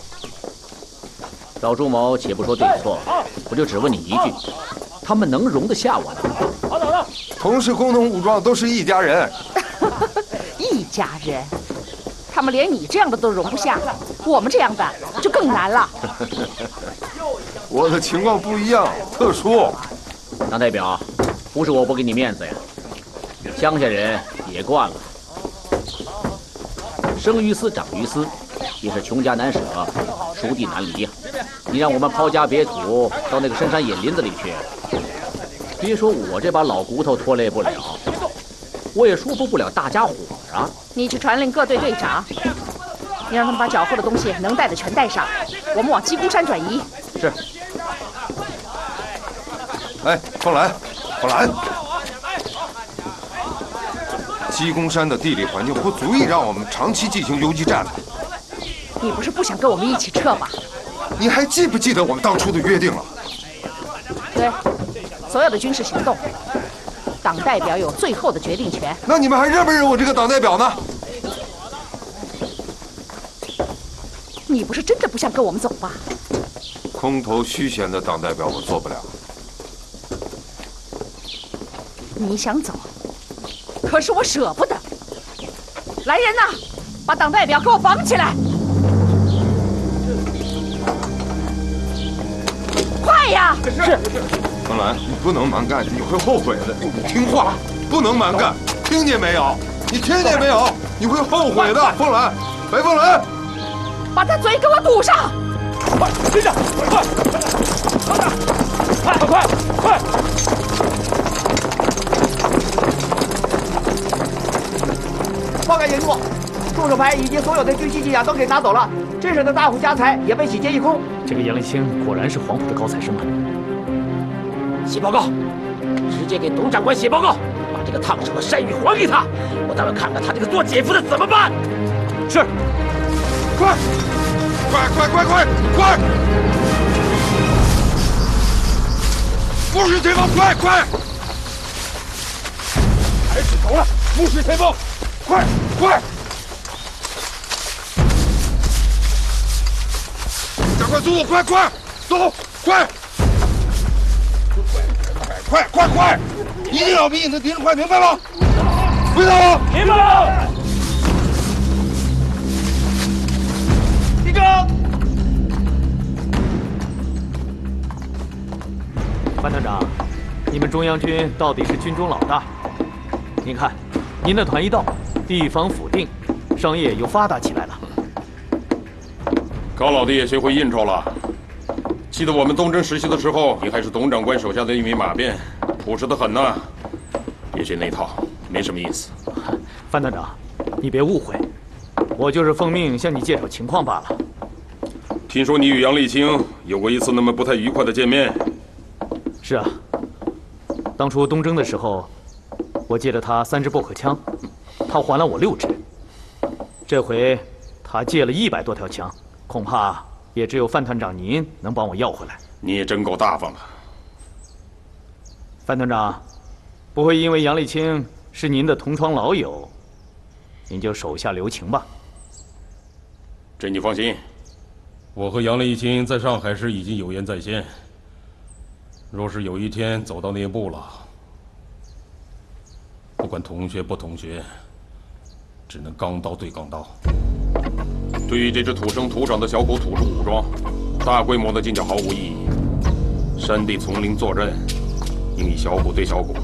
赵朱某，且不说对错，我就只问你一句：他们能容得下我吗？同是工农武装，都是一家人。一家人，他们连你这样的都容不下，我们这样的就更难了。我的情况不一样，特殊。党代表，不是我不给你面子呀，乡下人也惯了。生于斯，长于斯，也是穷家难舍，熟地难离呀。你让我们抛家别土到那个深山野林子里去，别说我这把老骨头拖累不了，我也说服不了大家伙啊。你去传令各队队长，你让他们把缴获的东西能带的全带上，我们往鸡公山转移。是。哎，凤兰，凤兰，鸡公山的地理环境不足以让我们长期进行游击战的。你不是不想跟我们一起撤吧？你还记不记得我们当初的约定了？对，所有的军事行动，党代表有最后的决定权。那你们还认不认我这个党代表呢？你不是真的不想跟我们走吧？空头虚衔的党代表我做不了。你想走，可是我舍不得。来人呐，把党代表给我绑起来！快呀！是。凤兰，你不能蛮干，你会后悔的。你听话，不能蛮干，听见没有？你听见没有？你会后悔的。凤兰，白凤兰，把他嘴给我堵上！快，跟着，快，快，快，快！报告营部，驻守排以及所有的军需机甲都给拿走了，镇上的大户家财也被洗劫一空。这个杨立清果然是黄埔的高材生啊！写报告，直接给董长官写报告，把这个烫手的山芋还给他，我待会看看他这个做姐夫的怎么办。是，快，快，快，快，快，快！目视前方，快，快！开始走了，目视前方，快，快！加快速度，快，快，走，快！快，快，快！一定要比你的敌人快，明白吗？回答我！明白了。立正。范团长，你们中央军到底是军中老大。您看，您的团一到，地方府定，商业又发达起来了。高老弟也学会应酬了。记得我们东征实习的时候，你还是董长官手下的一名马便，朴实得很呐。别学那套，没什么意思。范团长，你别误会，我就是奉命向你介绍情况罢了。听说你与杨立清有过一次那么不太愉快的见面。是啊，当初东征的时候，我借了他3支薄荷枪，他还了我6支。这回他借了100多条枪，恐怕也只有范团长您能帮我要回来。你也真够大方的。范团长，不会因为杨立清是您的同窗老友，您就手下留情吧？这你放心，我和杨立清在上海时已经有言在先。若是有一天走到那一步了，不管同学不同学，只能钢刀对钢刀。对于这支土生土长的小股土著武装，大规模的进剿毫无意义。山地丛林作战，应以小股对小股，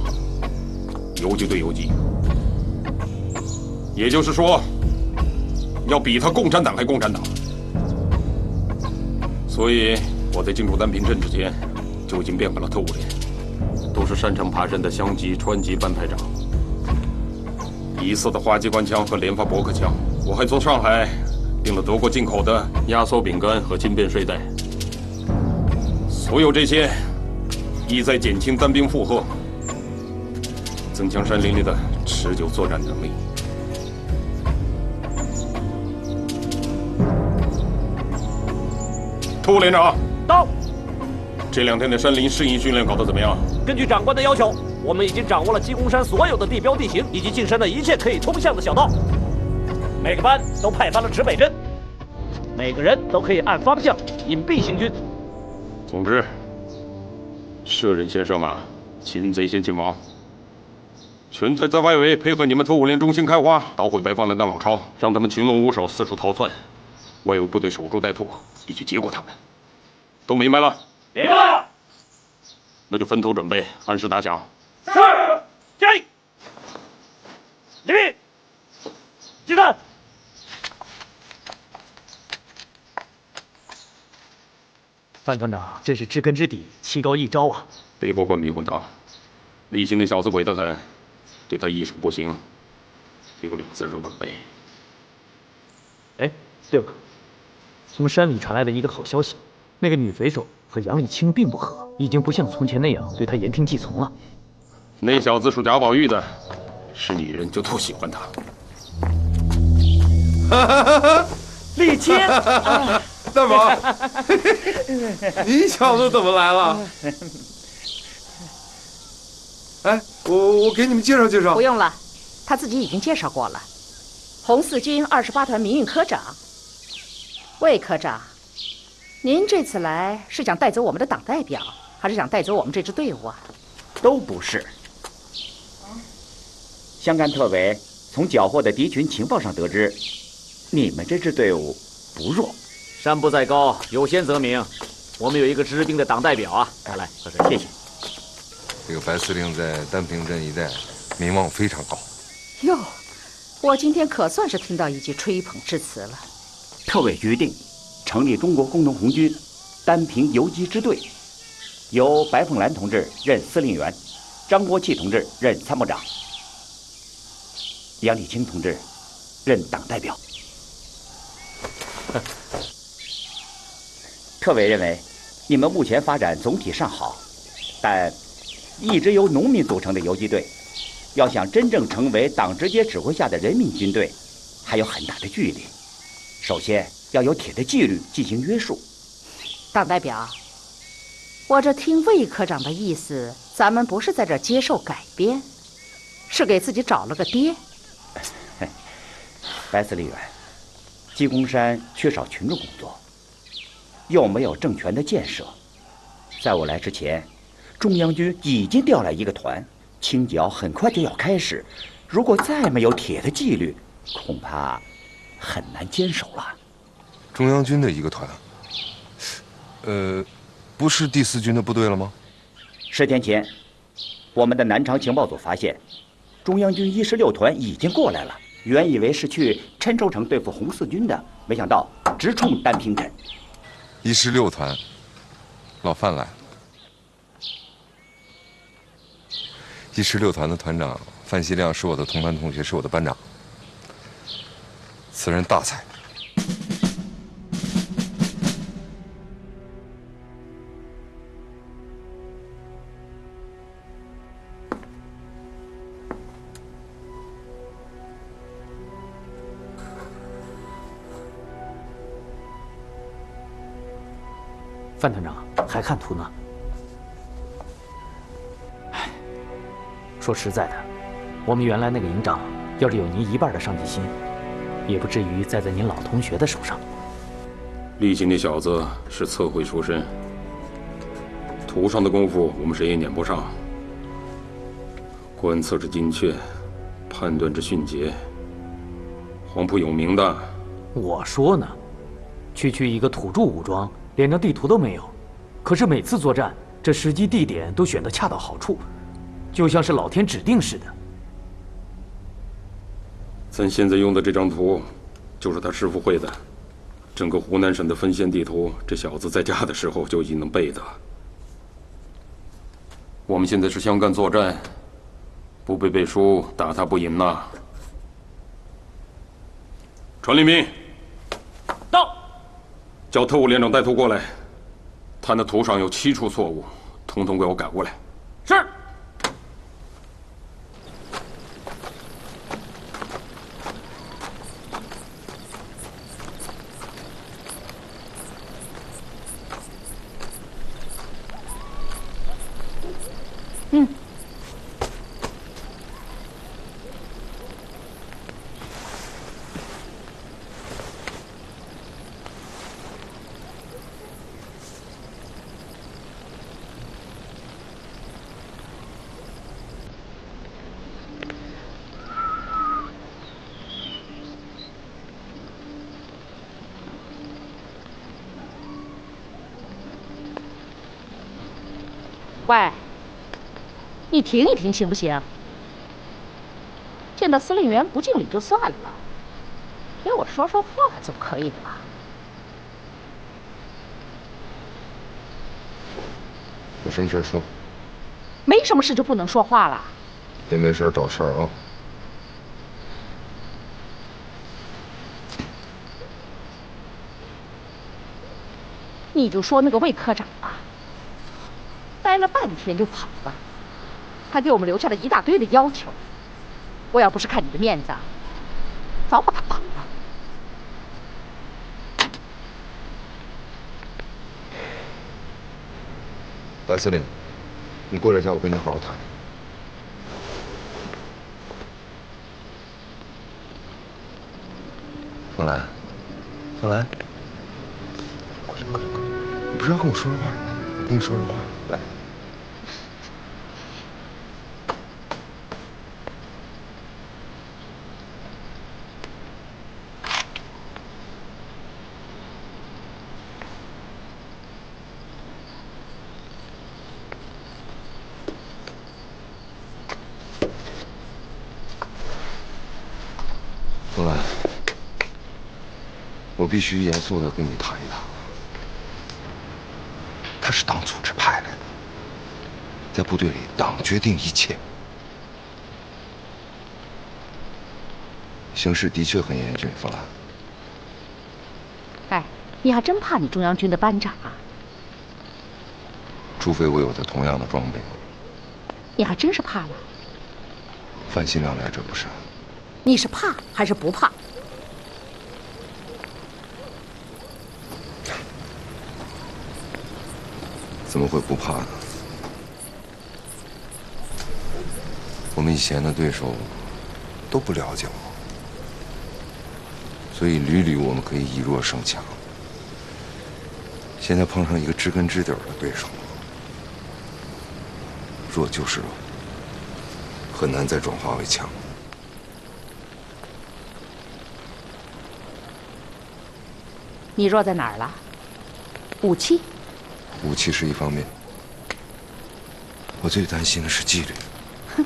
游击对游击。也就是说，要比他共产党还共产党。所以我在进入丹平镇之前，就已经变换了特务连，都是擅长爬山的乡级、川级班排长。疑似的花机关枪和连发驳壳枪，我还从上海订了德国进口的压缩饼干和轻便睡袋。所有这些，意在减轻单兵负荷，增强山林里的持久作战能力。特务连长到。这2天的山林适应训练搞得怎么样？根据长官的要求，我们已经掌握了鸡公山所有的地标地形以及进山的一切可以通向的小道。每个班都派发了指北针，每个人都可以按方向隐蔽行军。总之，射人先射马，擒贼先擒王。全队在外围配合你们特务连中心开花，捣毁白方的老巢，让他们群龙无首，四处逃窜。外围部队守株待兔，一举结果他们。都明白了？明白了。那就分头准备，按时打响。是，加一，立命，集散。范团长，这是知根知底，棋高一招啊！别给我灌迷混蛋！李兴那小子鬼得很，对他艺术不行，留2字入本碑。哎，对了，从山里传来的一个好消息，那个女匪首和杨丽清并不和，已经不像从前那样对她言听计从了。那小子属贾宝玉的，是女人就特喜欢他。丽清，大宝，你小子怎么来了？哎，我给你们介绍介绍。不用了，他自己已经介绍过了。红四军28团民运科长，魏科长，您这次来是想带走我们的党代表，还是想带走我们这支队伍啊？都不是。湘赣特委从缴获的敌群情报上得知，你们这支队伍不弱。山不在高，有仙则名。我们有一个知兵的党代表啊，来，喝水。谢谢。这个白司令在丹平镇一带名望非常高。哟，我今天可算是听到一句吹捧之词了。特委决定成立中国工农红军丹平游击支队，由白凤兰同志任司令员，张国器同志任参谋长，杨丽清同志任党代表。特委认为，你们目前发展总体尚好，但一支由农民组成的游击队，要想真正成为党直接指挥下的人民军队，还有很大的距离。首先要有铁的纪律进行约束。党代表，我这听魏科长的意思，咱们不是在这接受改编，是给自己找了个爹。白司令员，鸡公山缺少群众工作，又没有政权的建设。在我来之前，中央军已经调来一个团，清剿很快就要开始。如果再没有铁的纪律，恐怕很难坚守了。中央军的一个团，不是第4军的部队了吗？10天前，我们的南昌情报组发现，中央军116团已经过来了。原以为是去郴州城对付红四军的，没想到直冲丹平镇。116团，老范来了。116团的团长范希亮是我的同班同学，是我的班长。此人大才。范团长还看图呢。唉，说实在的，我们原来那个营长，要是有您1半的上进心，也不至于栽在您老同学的手上。厉行那小子是测绘出身，图上的功夫我们谁也撵不上。观测之精确，判断之迅捷，黄埔有名的。我说呢，区一个土著武装。连张地图都没有，可是每次作战，这时机地点都选得恰到好处，就像是老天指定似的。咱现在用的这张图，就是他师傅会的。整个湖南省的分线地图，这小子在家的时候就已经能背的。我们现在是相干作战，不背背书，打他不赢呐。传令兵，到。叫特务连长带图过来，他那图上有7处错误，统统给我改过来。是。喂，你停一停行不行？见到司令员不敬礼就算了，给我说说话总可以的吧？有什么事说？没什么事就不能说话了？别没事找事儿啊！你就说那个魏科长吧。待了半天就跑了，还给我们留下了一大堆的要求。我要不是看你的面子，早把他绑了。白司令，你过来一下，我跟你好好谈。凤兰，凤兰，过来，你不是要跟我说说话吗？我跟你说说话，来。凤兰，我必须严肃的跟你谈一谈。他是党组织派来的，在部队里，党决定一切。形势的确很严峻，凤兰。哎，你还真怕你中央军的班长啊？除非我有他同样的装备。你还真是怕了？范新亮来者不善。你是怕还是不怕？怎么会不怕呢？我们以前的对手都不了解我，所以屡屡我们可以以弱胜强。现在碰上一个知根知底的对手，弱就是弱，很难再转化为强。你弱在哪儿了？武器？武器是一方面，我最担心的是纪律。哼，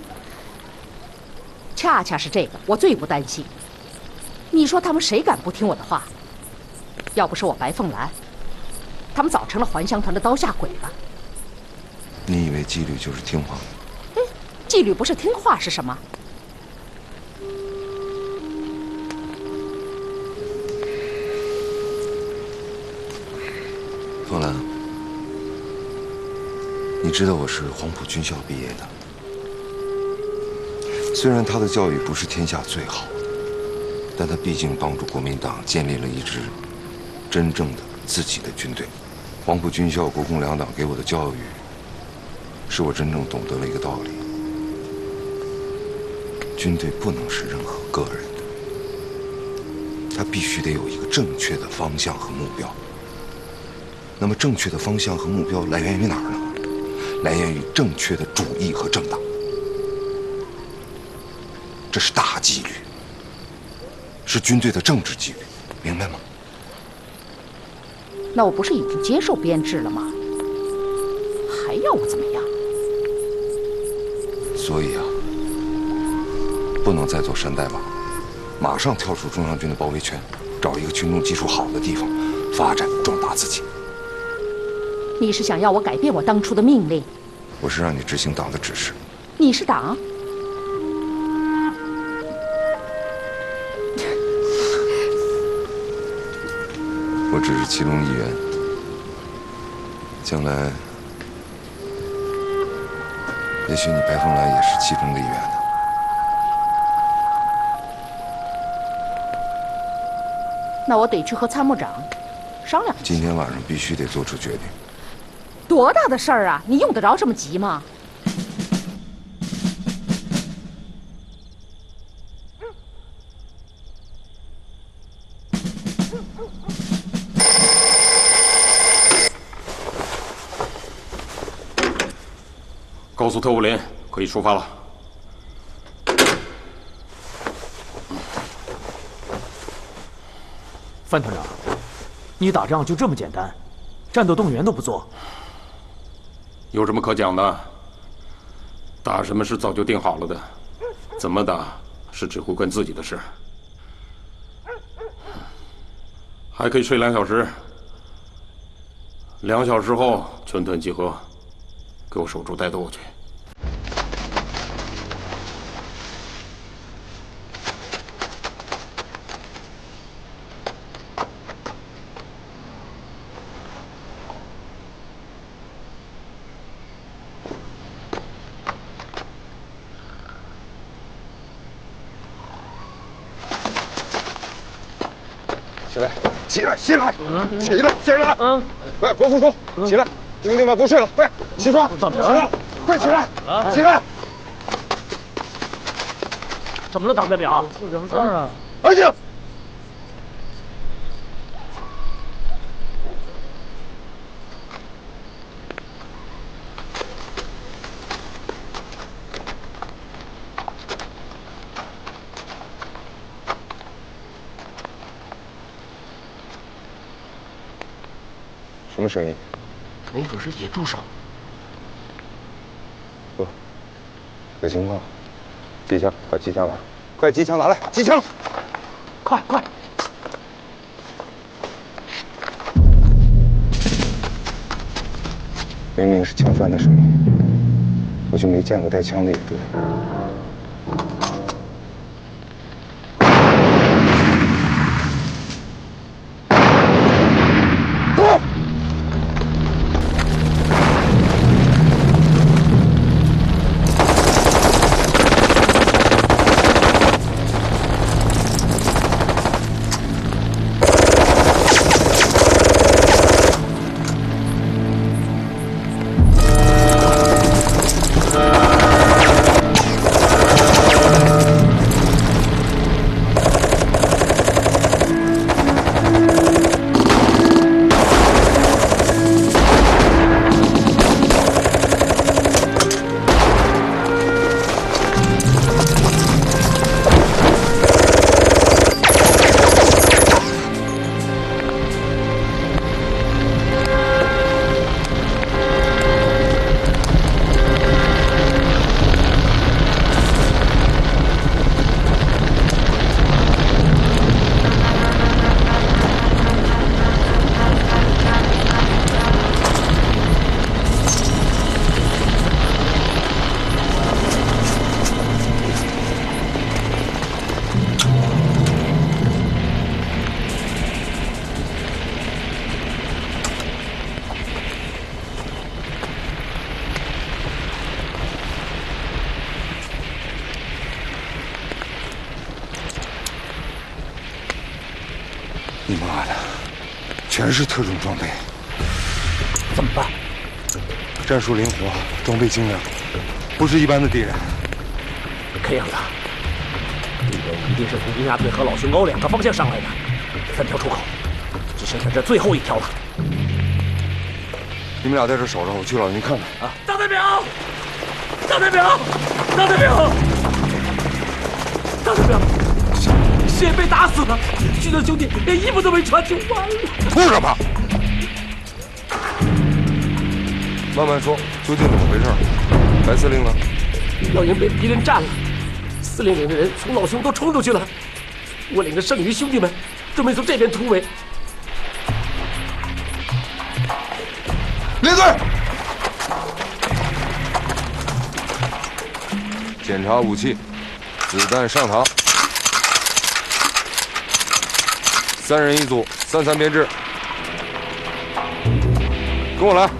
恰恰是这个我最不担心。你说他们谁敢不听我的话？要不是我白凤兰，他们早成了还乡团的刀下鬼了。你以为纪律就是听话？纪律不是听话是什么？凤兰，你知道我是黄埔军校毕业的。虽然他的教育不是天下最好的，但他毕竟帮助国民党建立了一支真正的自己的军队。黄埔军校国共两党给我的教育，使我真正懂得了一个道理：军队不能是任何个人的，他必须得有一个正确的方向和目标。那么正确的方向和目标来源于哪儿呢？来源于正确的主义和政党。这是大纪律，是军队的政治纪律，明白吗？那我不是已经接受编制了吗？还要我怎么样？所以啊，不能再做山大王，马上跳出中央军的包围圈，找一个群众基础好的地方，发展壮大自己。你是想要我改变我当初的命令？我是让你执行党的指示。你是党？我只是其中一员，将来也许你白凤兰也是其中的一员呢。那我得去和参谋长商量。今天晚上必须得做出决定。多大的事儿啊！你用得着这么急吗？告诉特务连，可以出发了。范团长，你打仗就这么简单，战斗动员都不做？有什么可讲的？打什么是早就定好了的，怎么打是指挥官自己的事。还可以睡2小时，2小时后全团集合，给我守株待兔去。起来，起来，起来，起来，起来！快，国副处，起来，兄弟们不睡了，快起床！起来，快起来，起来！怎么了，党代表？出什么事啊？安静！什么声音？没准是野猪声。不，有情况。机枪，把机枪拿，快，机枪拿来，机枪！快快！明明是枪栓的声音，我就没见过带枪的野队。你妈的，全是特种装备，怎么办？战术灵活，装备精良，不是一般的敌人。看样子，敌人一定是从鹰牙队和老熊沟2个方向上来的，3条出口，只剩下这最后1条了。你们俩在这守着，我去老营看看。啊！大代表，大代表，大代表，大代表！谢被打死了，许多兄弟连衣服都没穿就完了。哭什么？慢慢说，究竟怎么回事？白司令呢？老营被敌人占了，司令领的人从老熊都冲出去了，我领着剩余兄弟们，准备从这边突围。列队，检查武器，子弹上膛。3人一组，3-3编制。跟我来。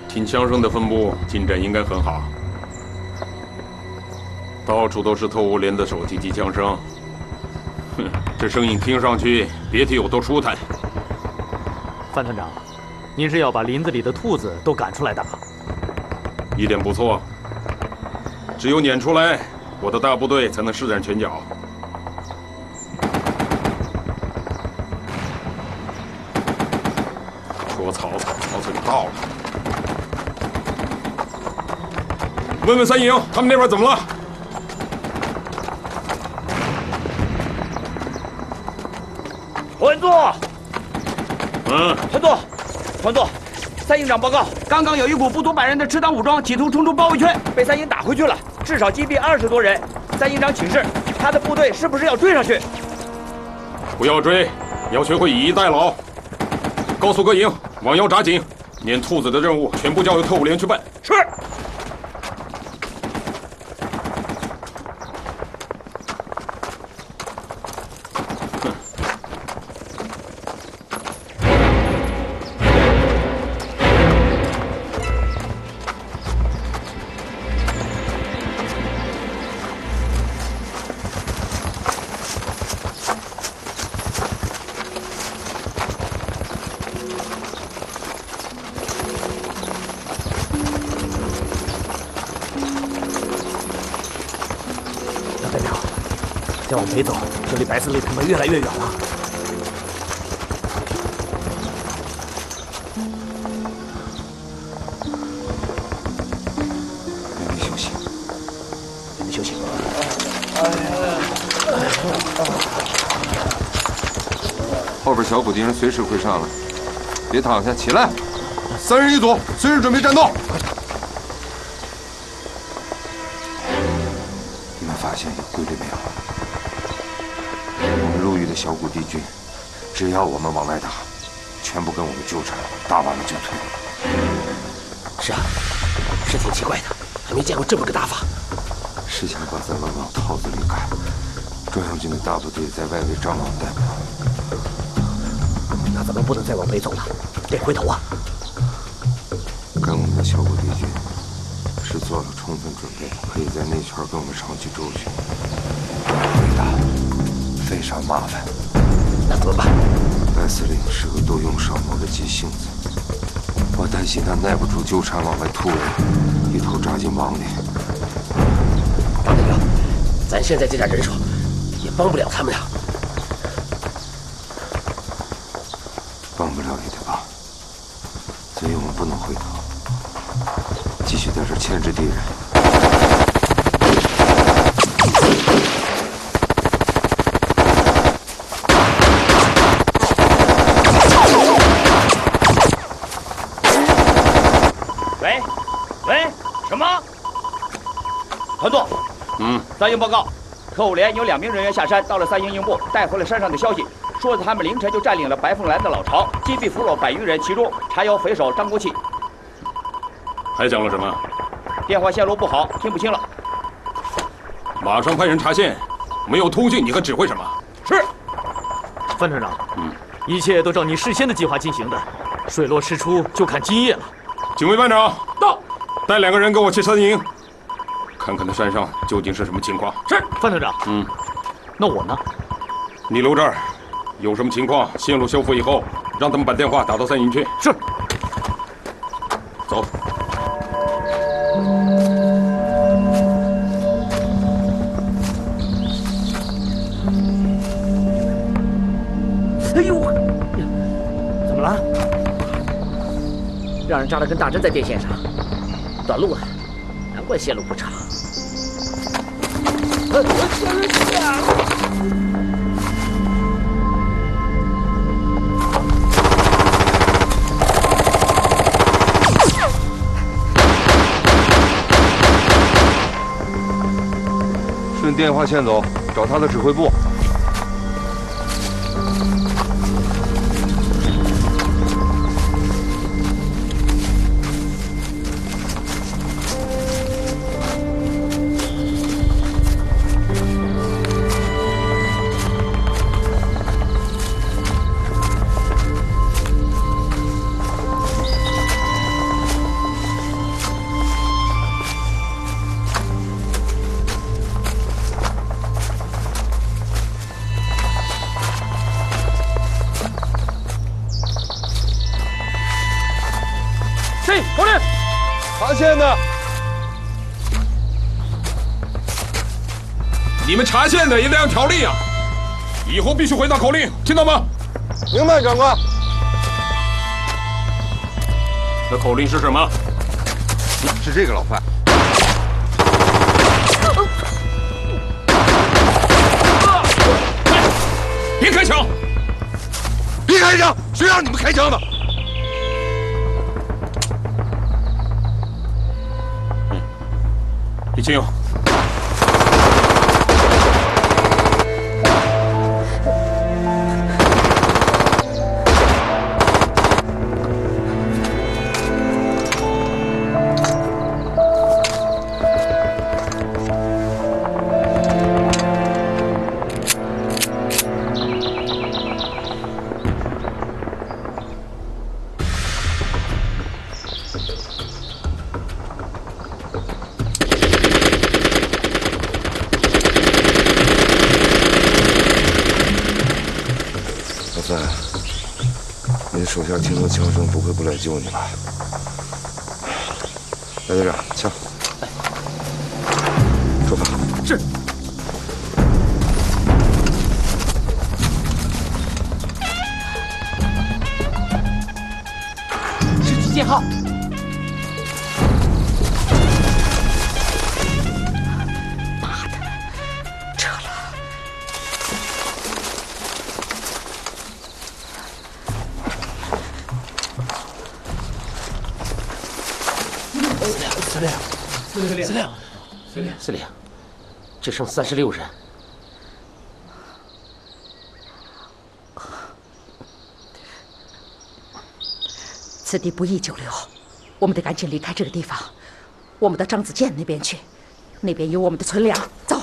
听枪声的分布，进展应该很好。到处都是特务连的手提机枪声。哼，这声音听上去别提有多舒坦。范团长，您是要把林子里的兔子都赶出来打？一点不错。只有撵出来，我的大部队才能施展拳脚。说曹操，曹操就到了。问问三营，他们那边怎么了？团座，团座，三营长报告，刚刚有一股不足100人的赤党武装企图冲出包围圈，被三营打回去了，至少击毙20多人。三营长请示，他的部队是不是要追上去？不要追，要学会以逸待劳。告诉各营，往腰扎紧，撵兔子的任务全部交由特务连去办。是。再往北走，就离白色擂台门越来越远了。你休息，你休息。后边小股敌人随时会上来，别躺下，起来！3人一组，随时准备战斗。你们发现有规律没有？我们路遇的小股敌军，只要我们往外打，全部跟我们纠缠，打完了就退。是啊，是挺奇怪的，还没见过这么个打法。事情把咱们往套子里赶，中央军的大部队在外围张望待命。那咱们不能再往北走了，得回头啊！跟我们的小股敌军是做了充分准备，可以在内圈跟我们上去周旋。对的，非常麻烦。那怎么办？白司令是个多用少谋的急性子，我担心他耐不住纠缠往外突围，一头扎进网里。王大哥，咱现在这点人手也帮不了他们呀。帮不了也得帮，所以我们不能回头，继续在这牵制敌人。喂，什么？团座，三营报告，特务连有2名人员下山，到了三营营部，带回了山上的消息，说他们凌晨就占领了白凤兰的老巢，击毙俘虏100余人，其中查有匪首张国器。还讲了什么？电话线路不好，听不清了。马上派人查线，没有通讯你还指挥什么？是。范团长，一切都照你事先的计划进行的，水落石出就看今夜了。警卫班长到，带2个人跟我去三营，看看那山上究竟是什么情况。是，范团长。那我呢？你留这儿，有什么情况，线路修复以后，让他们把电话打到三营去。是。走。哎呦，怎么了？让人扎得跟大针在电线上，短路了，难怪线路不长。顺电话线走，找他的指挥部。口令，查线的，你们查线的也得按条例啊！以后必须回答口令，听到吗？明白，长官。那口令是什么？是这个，老范。别开枪！别开枪！谁让你们开枪的？李清，你手下听到枪声不会不来救你吧？白队长，枪，出发。是。是几舰号？妈的，撤了。司令，只剩36人。此地不宜久留，我们得赶紧离开这个地方。我们到张子健那边去，那边有我们的存粮。走。